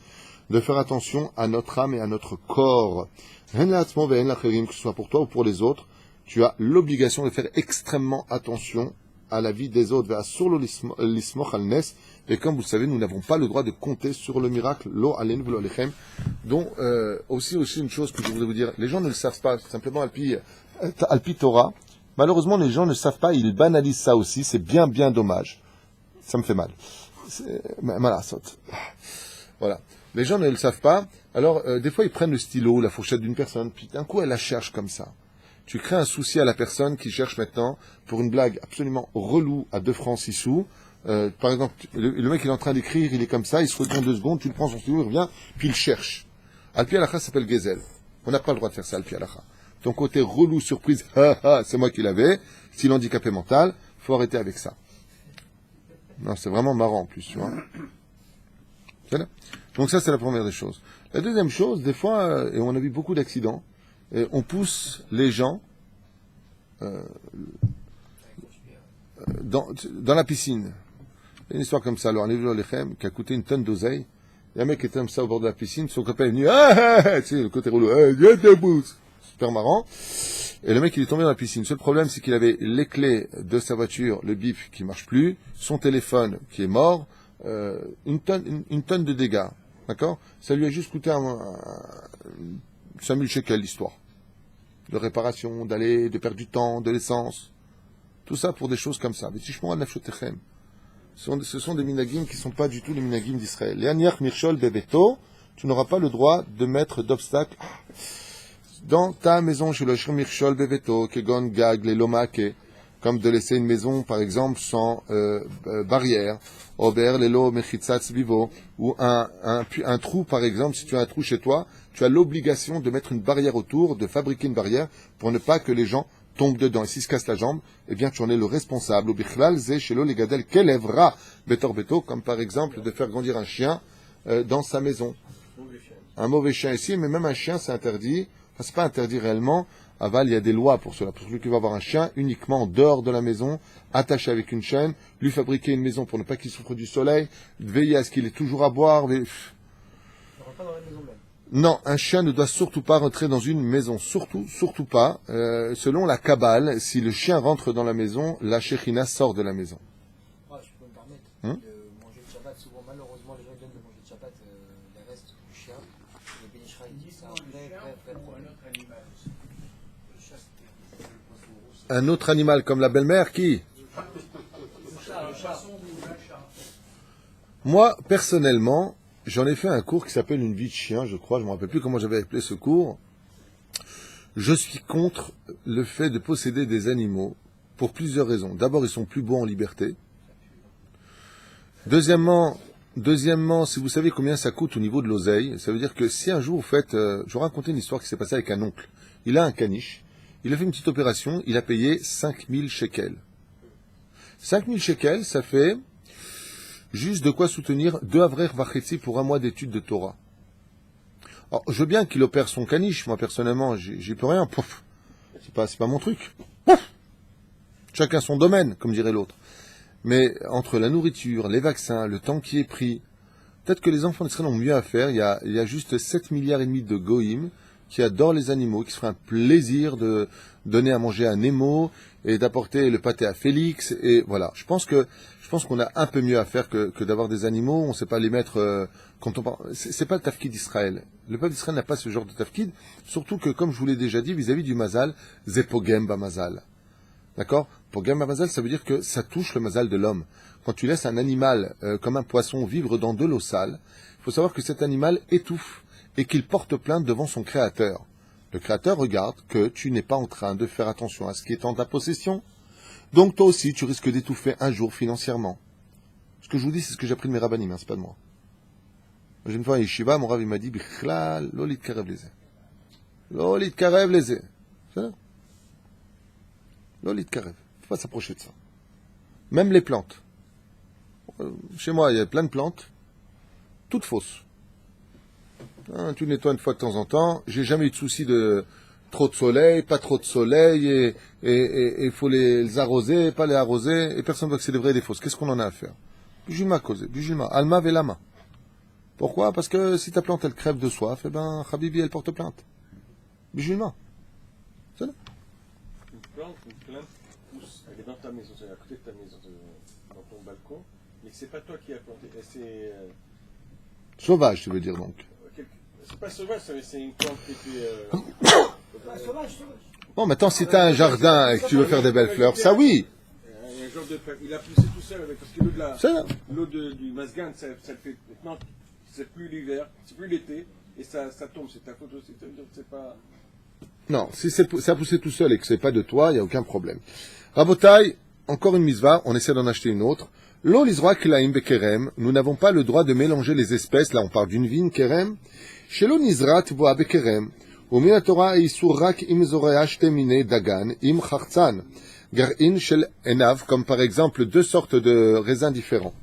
de faire attention à notre âme et à notre corps. Hen la'atzmo ve'hen l'acherim, que ce soit pour toi ou pour les autres. Tu as l'obligation de faire extrêmement attention à la vie des autres. Et comme vous le savez, nous n'avons pas le droit de compter sur le miracle, lo aleinu v'lo alechem. Donc, aussi une chose que je voudrais vous dire, les gens ne le savent pas, simplement alpi Torah. Malheureusement, les gens ne savent pas, ils banalisent ça aussi, c'est bien dommage. Ça me fait mal. Voilà. Les gens ne le savent pas, alors des fois ils prennent le stylo, la fourchette d'une personne, puis d'un coup elle la cherche comme ça. Tu crées un souci à la personne qui cherche maintenant pour une blague absolument relou à 2 francs 6 sous. Par exemple, le mec il est en train d'écrire, il est comme ça, il se retourne 2 secondes, tu le prends son stylo, il revient, puis il cherche. Alpi Halacha s'appelle Gezel. On n'a pas le droit de faire ça, Alpi Halacha. Ton côté relou, surprise, c'est moi qui l'avais. Si l'handicapé mental, faut arrêter avec ça. Non, c'est vraiment marrant en plus, tu vois. Voilà. Donc ça, c'est la première des choses. La deuxième chose, des fois, et on a vu beaucoup d'accidents, on pousse les gens dans la piscine. Il y a une histoire comme ça, alors un livre Lechem qui a coûté une tonne d'oseille. Il y a un mec qui était comme ça au bord de la piscine, son copain est venu, tu sais, le côté rouleau, super marrant. Et le mec il est tombé dans la piscine. Le seul problème c'est qu'il avait les clés de sa voiture, le bip qui marche plus, son téléphone qui est mort, une tonne de dégâts. D'accord? Ça lui a juste coûté 5000 shekels l'histoire. De réparation, d'aller, de perdre du temps, de l'essence. Tout ça pour des choses comme ça. Ce sont des minagim qui ne sont pas du tout les minagim d'Israël. Tu n'auras pas le droit de mettre d'obstacles dans ta maison chez le Mirchol Beveto, Kegon Gag, les Lomake, comme de laisser une maison, par exemple, sans barrière, Ober, Lelo, Mechitzatz Vivo, ou un trou, par exemple, si tu as un trou chez toi, tu as l'obligation de mettre une barrière autour, de fabriquer une barrière, pour ne pas que les gens tombent dedans. Et s'ils se cassent la jambe, eh bien, tu en es le responsable. Bichlal, Ze, Shelo, Legadel, Kelevra, Betor Beto, comme par exemple de faire grandir un chien dans sa maison. Un mauvais chien ici, mais même un chien, c'est interdit. Enfin, c'est pas interdit réellement. Aval, il y a des lois pour cela. Pour celui qui va avoir un chien, uniquement en dehors de la maison, attaché avec une chaîne, lui fabriquer une maison pour ne pas qu'il souffre du soleil, veiller à ce qu'il ait toujours à boire. Ne rentre pas dans la maison même. Non, un chien ne doit surtout pas rentrer dans une maison. Surtout pas. Selon la Kabbale, si le chien rentre dans la maison, la Shekhinah sort de la maison. Ah, je peux me permettre de manger le Shabbat. Souvent, malheureusement, les gens donnent de manger le Shabbat les restes du chien. Les Bénishraï disent c'est un vrai problème. Un autre animal comme la belle-mère, qui? Moi, personnellement, j'en ai fait un cours qui s'appelle Une vie de chien, je crois, je ne me rappelle plus comment j'avais appelé ce cours. Je suis contre le fait de posséder des animaux pour plusieurs raisons. D'abord, ils sont plus beaux en liberté. Deuxièmement, si vous savez combien ça coûte au niveau de l'oseille, ça veut dire que si un jour vous faites... je vous racontais une histoire qui s'est passée avec un oncle. Il a un caniche, il a fait une petite opération, il a payé 5000 shekels. 5000 shekels, ça fait juste de quoi soutenir 2 avrer vachetzi pour un mois d'études de Torah. Alors, je veux bien qu'il opère son caniche, moi personnellement, j'y peux rien. Pouf. C'est pas mon truc. Pouf. Chacun son domaine, comme dirait l'autre. Mais entre la nourriture, les vaccins, le temps qui est pris, peut-être que les enfants d'Israël ont mieux à faire. Il y a juste 7 milliards et demi de goïms qui adorent les animaux, qui se feraient un plaisir de donner à manger à Nemo et d'apporter le pâté à Félix. Et voilà. Je pense qu'on a un peu mieux à faire que d'avoir des animaux. On ne sait pas les mettre quand on parle. C'est pas le tafkid d'Israël. Le peuple d'Israël n'a pas ce genre de tafkid. Surtout que, comme je vous l'ai déjà dit, vis-à-vis du mazal, zepogem ba mazal. D'accord? Pour Gamma Mazal, ça veut dire que ça touche le mazal de l'homme. Quand tu laisses un animal comme un poisson vivre dans de l'eau sale, il faut savoir que cet animal étouffe et qu'il porte plainte devant son créateur. Le créateur regarde que tu n'es pas en train de faire attention à ce qui est en ta possession. Donc toi aussi, tu risques d'étouffer un jour financièrement. Ce que je vous dis, c'est ce que j'ai appris de mes rabbinim, c'est pas de moi. Une fois à Yeshiva, mon rabbin m'a dit, Bichlal, lo litkarev leze. Lo litkarev leze. C'est ça? Lo litkarev. Faut pas s'approcher de ça. Même les plantes. Chez moi, il y a plein de plantes, toutes fausses. Hein, tu nettoies une fois de temps en temps. J'ai jamais eu de souci de trop de soleil, pas trop de soleil, et il faut les arroser, pas les arroser, et personne ne voit que c'est des vraies et des fausses. Qu'est-ce qu'on en a à faire? Bijulma causé, bijulma, alma velama. Pourquoi? Parce que si ta plante elle crève de soif, eh ben, Habibi elle porte plainte. Bijulma. C'est là. Une plante pousse, elle est dans ta maison, c'est à côté de ta maison, dans ton balcon, mais c'est pas toi qui as planté. C'est Sauvage, tu veux dire donc. C'est pas sauvage, c'est une plante qui était. Sauvage. Bon, maintenant, si tu as un jardin et que tu veux faire des belles fleurs, ça oui. Un genre de, il a poussé tout seul avec, parce que l'eau du Masgan, ça le fait. Maintenant, c'est plus l'hiver, c'est plus l'été, et ça tombe. C'est ta faute aussi. C'est pas. Non, si ça a poussé tout seul et que c'est pas de toi, il n'y a aucun problème. Rabotai, encore une misva, on essaie d'en acheter une autre. L'eau l'isroa klaim bekerem, nous n'avons pas le droit de mélanger les espèces, là on parle d'une vigne kerem, chez l'eau nizrat voa bekerem, ou min Torah isur rak im zorea shtemine dagan, im chartzan, garin shel enav, comme par exemple 2 sortes de raisins différents.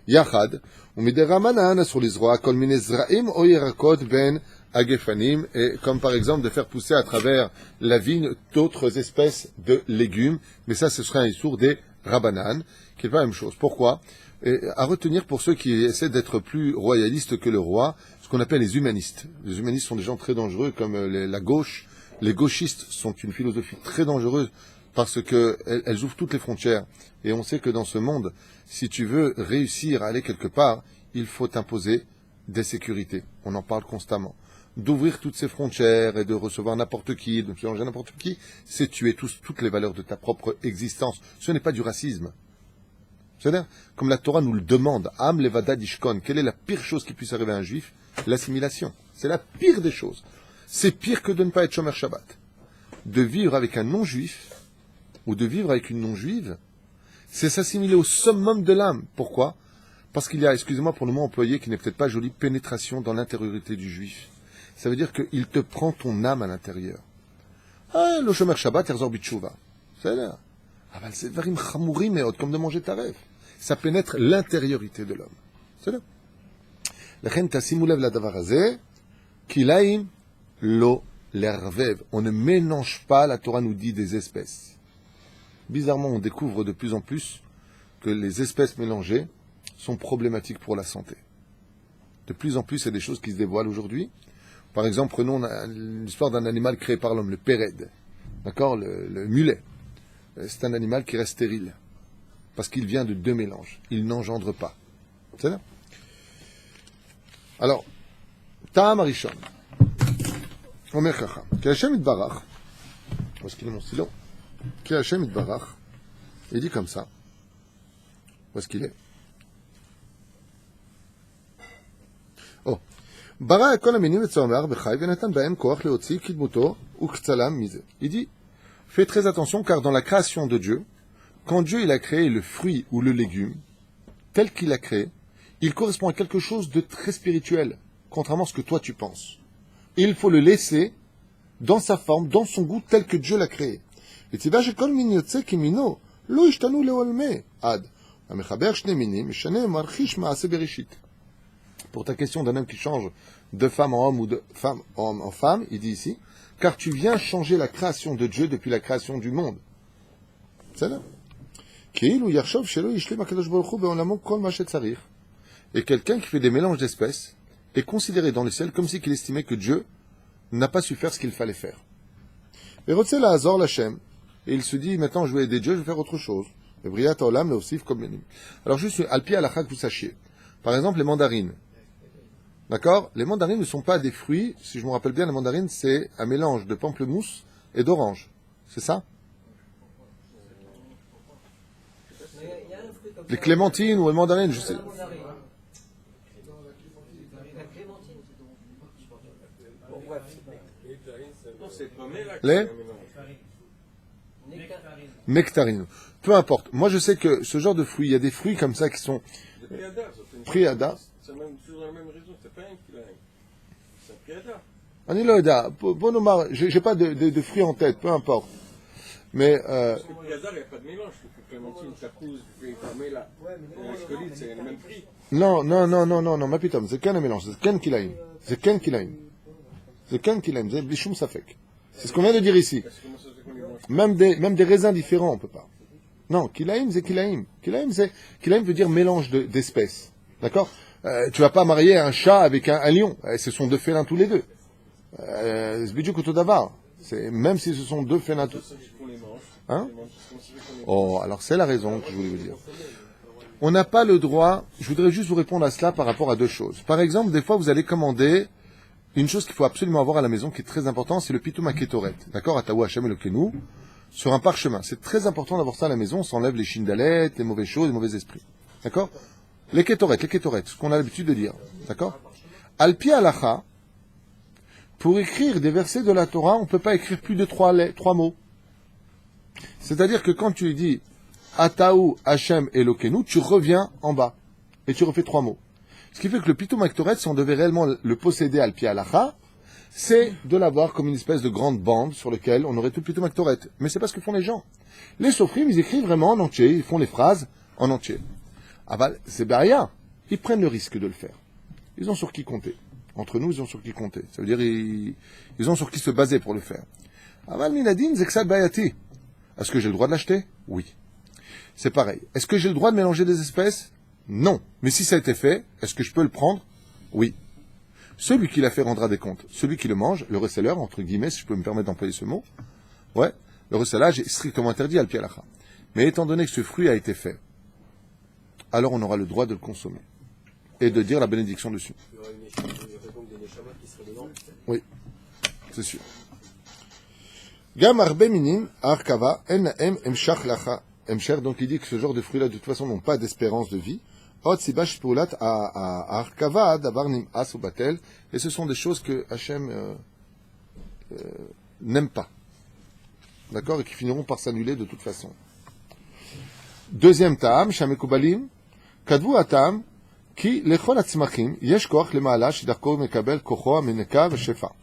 Yachad, ou midera sur l'isroa kol mine zraim o yerakot ben agefanim, et comme par exemple de faire pousser à travers la vigne d'autres espèces de légumes, mais ça ce serait un issour des rabanan, qui n'est pas la même chose. Pourquoi? Et à retenir pour ceux qui essaient d'être plus royalistes que le roi, ce qu'on appelle les humanistes. Les humanistes sont des gens très dangereux, comme la gauche. Les gauchistes sont une philosophie très dangereuse, parce qu'elles ouvrent toutes les frontières. Et on sait que dans ce monde, si tu veux réussir à aller quelque part, il faut imposer des sécurités. On en parle constamment. D'ouvrir toutes ces frontières et de recevoir n'importe qui, de mélanger n'importe qui, c'est tuer toutes les valeurs de ta propre existence. Ce n'est pas du racisme. C'est-à-dire, comme la Torah nous le demande, Am levada dishkon, quelle est la pire chose qui puisse arriver à un juif? L'assimilation. C'est la pire des choses. C'est pire que de ne pas être Shomer Shabbat. De vivre avec un non-juif, ou de vivre avec une non-juive, c'est s'assimiler au summum de l'âme. Pourquoi? Parce qu'il y a, excusez-moi pour le mot employé, qui n'est peut-être pas joli, pénétration dans l'intériorité du juif. Ça veut dire qu'il te prend ton âme à l'intérieur. Ah, le Shomer Shabbat, Erzor Bitshuva. C'est là. Ah ben, c'est varim chamourim et comme de manger ta rêve. Ça pénètre l'intériorité de l'homme. C'est là. Lechen tasimu lev la davar hazeh, kilaim lo lervev. On ne mélange pas, la Torah nous dit, des espèces. Bizarrement, on découvre de plus en plus que les espèces mélangées sont problématiques pour la santé. De plus en plus, c'est des choses qui se dévoilent aujourd'hui. Par exemple, prenons l'histoire d'un animal créé par l'homme, le péred. D'accord? Le mulet. C'est un animal qui reste stérile. Parce qu'il vient de 2 mélanges. Il n'engendre pas. C'est ça? Alors, Ta'am Arishon. Omer Kacha. Ki Hashem Itbarach. Où est-ce qu'il est mon stylo? Ki Hashem Itbarach. Il dit comme ça. Où est-ce qu'il est? Bara kol haminim etzomer bechai venatan bahem koach leotzi kidmuto uktzalam mise. Il dit, fais très attention car dans la création de Dieu, quand Dieu il a créé le fruit ou le légume, tel qu'il a créé, il correspond à quelque chose de très spirituel, contrairement à ce que toi tu penses. Et il faut le laisser dans sa forme, dans son goût, tel que Dieu l'a créé. Et tzida shekol min yotze kimino, lo ishtanu leolme, ad. Amechaber shne minim, mishane marchish maase bereshit. Pour ta question d'un homme qui change de femme en homme ou de femme en femme, il dit ici, car tu viens changer la création de Dieu depuis la création du monde. C'est là. Et quelqu'un qui fait des mélanges d'espèces est considéré dans le ciel comme si qu'il estimait que Dieu n'a pas su faire ce qu'il fallait faire. Et il se dit, maintenant je vais aider Dieu, je vais faire autre chose. Alors juste, al-pi al-akha, que vous sachiez. Par exemple, les mandarines. D'accord? Les mandarines ne sont pas des fruits. Si je me rappelle bien, les mandarines, c'est un mélange de pamplemousse et d'orange. C'est ça? Les clémentines ou les mandarines, je sais. Les nectarines. Peu importe. Moi, je sais que ce genre de fruits, il y a des fruits comme ça qui sont priada. C'est toujours la même raison, c'est pas un kilaïm. C'est un priada. Aniloïda, bon Omar, j'ai pas de fruits en tête, peu importe. Mais Parce que priada, il n'y a pas de mélange. Tu fais clémentine, tapouze, tu fais carmela, scolite, c'est le même prix. non, ma putain, c'est qu'un mélange, c'est qu'un kilaïm. C'est qu'un kilaïm. C'est bichoum safek. C'est ce qu'on vient de dire ici. Même des raisins différents, on peut pas. Non, kilaïm, c'est kilaïm. Kilaïm veut dire mélange d'espèces. D'accord? Tu vas pas marier un chat avec un lion. Ce sont deux félins tous les deux. C'est bidou koto davar. Même si ce sont deux félins tous. Hein? Oh, alors c'est la raison que je voulais vous dire. On n'a pas le droit, je voudrais juste vous répondre à cela par rapport à deux choses. Par exemple, des fois vous allez commander une chose qu'il faut absolument avoir à la maison qui est très important, c'est le pitoum aketoret. D'accord? Ataou Hashem et le kenou. Sur un parchemin. C'est très important d'avoir ça à la maison, on s'enlève les chindalettes, les mauvaises choses, les mauvais esprits. D'accord? Les ketoret, ce qu'on a l'habitude de dire. D'accord? Al-pi alacha, pour écrire des versets de la Torah, on ne peut pas écrire plus de trois mots. C'est-à-dire que quand tu dis Ataou Hashem Elokenu, tu reviens en bas et tu refais 3 mots. Ce qui fait que le pitoum aktoret, si on devait réellement le posséder al pi alacha, c'est de l'avoir comme une espèce de grande bande sur laquelle on aurait tout le pitoum aktoret. Mais c'est pas ce que font les gens. Les sofrim, ils écrivent vraiment en entier, ils font les phrases en entier. Ah bah, c'est barrière. Ils prennent le risque de le faire. Ils ont sur qui compter. Entre nous, ils ont sur qui compter. Ça veut dire, ils ont sur qui se baser pour le faire. Aval minadim zeksad bayati. Est-ce que j'ai le droit de l'acheter? Oui. C'est pareil. Est-ce que j'ai le droit de mélanger des espèces? Non. Mais si ça a été fait, est-ce que je peux le prendre? Oui. Celui qui l'a fait rendra des comptes. Celui qui le mange, le reseller, entre guillemets, si je peux me permettre d'employer ce mot, ouais, le recellage est strictement interdit à l'pi halacha. Mais étant donné que ce fruit a été fait, alors on aura le droit de le consommer. Et de dire la bénédiction dessus. Oui. C'est sûr. Gam arbe minim arkava en emshach lacha emsher, donc il dit que ce genre de fruits-là de toute façon n'ont pas d'espérance de vie. Ot sibash poulat à arkava davar nim as ou batel, et ce sont des choses que Hachem n'aime pas, d'accord, et qui finiront par s'annuler de toute façon. Deuxième ta'am shamekubalim kadvu atam ki lechol atzmachim yesh koach lema'ala shedarko mekabel kocho meneka v'shefa.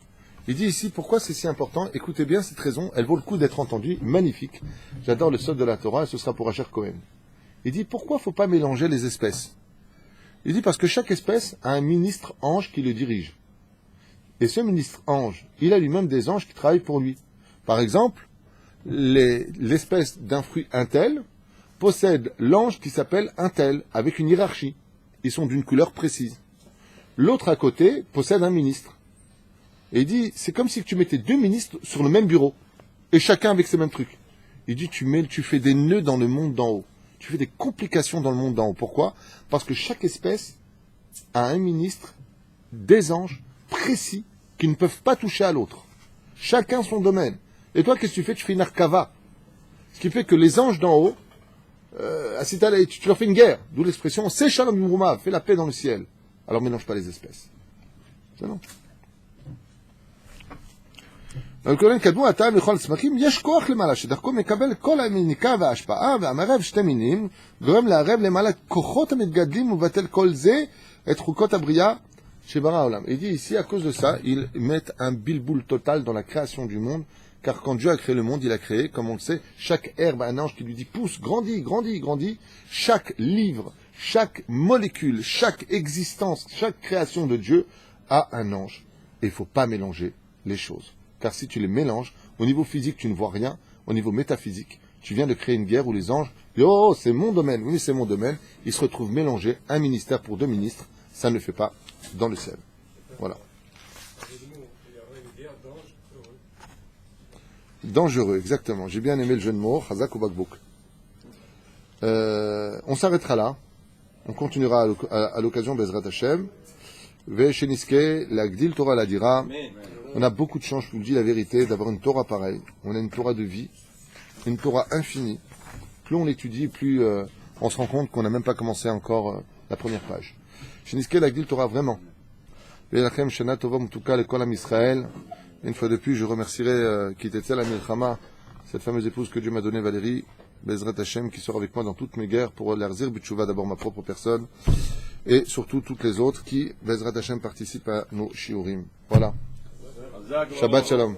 Il dit ici, pourquoi c'est si important? Écoutez bien cette raison, elle vaut le coup d'être entendue, magnifique. J'adore le sol de la Torah, et ce sera pour Asher Cohen. Il dit, pourquoi il ne faut pas mélanger les espèces? Il dit, parce que chaque espèce a un ministre ange qui le dirige. Et ce ministre ange, il a lui-même des anges qui travaillent pour lui. Par exemple, l'espèce d'un fruit un tel possède l'ange qui s'appelle un tel, avec une hiérarchie. Ils sont d'une couleur précise. L'autre à côté possède un ministre. Et il dit, c'est comme si tu mettais 2 ministres sur le même bureau, et chacun avec ses mêmes trucs. Il dit, tu fais des nœuds dans le monde d'en haut. Tu fais des complications dans le monde d'en haut. Pourquoi? Parce que chaque espèce a un ministre, des anges précis, qui ne peuvent pas toucher à l'autre. Chacun son domaine. Et toi, qu'est-ce que tu fais? Tu fais une arkava. Ce qui fait que les anges d'en haut, tu leur fais une guerre. D'où l'expression, c'est shalom yuruma, fais la paix dans le ciel. Alors mélange pas les espèces. C'est non. וכהן קדמו הטעם לכל הצמחים, יש כוח למעלה, שדרכו מקבל כל המניקה וההשפעה, והמערב שתי מינים, גורם לערב למעלה כוחות המתגדלים ובטל כל זה, את חוקות הבריאה שברא העולם. Il dit ici, à cause de ça, ils mettent un bilboul total dans la création du monde, car quand Dieu a créé le monde, il a créé, comme on le sait, chaque herbe, un ange qui lui dit pousse, grandis, grandis, grandis, chaque livre, chaque molécule, chaque existence, chaque création de Dieu a un ange. Et il ne faut pas mélanger les choses. Car si tu les mélanges, au niveau physique, tu ne vois rien. Au niveau métaphysique, tu viens de créer une guerre où les anges disent « Oh, c'est mon domaine. » Oui, c'est mon domaine. Ils se retrouvent mélangés, un ministère pour deux ministres. Ça ne le fait pas dans le ciel. Voilà. Dangereux, exactement. J'ai bien aimé le jeu de mots. Chazak ou Bakbouk. On s'arrêtera là. On continuera à l'occasion Bezrat Hashem. Vesheniske, la Gdil Torah la dira. On a beaucoup de chance, je vous le dis la vérité, d'avoir une Torah pareille. On a une Torah de vie, une Torah infinie. Plus on l'étudie, plus on se rend compte qu'on n'a même pas commencé encore la première page. Sheniske l'agdil Torah vraiment. Ve'elachem shana tova mutuka lekol am Israël. Une fois de plus, je remercierai Kitetzel Amilchama, cette fameuse épouse que Dieu m'a donnée, Valérie, Bezrat Hashem, qui sera avec moi dans toutes mes guerres pour l'Arzir B'Tshuva, d'abord ma propre personne, et surtout toutes les autres qui, Bezrat Hashem, participent à nos shiurim. Voilà. Shabbat Shalom.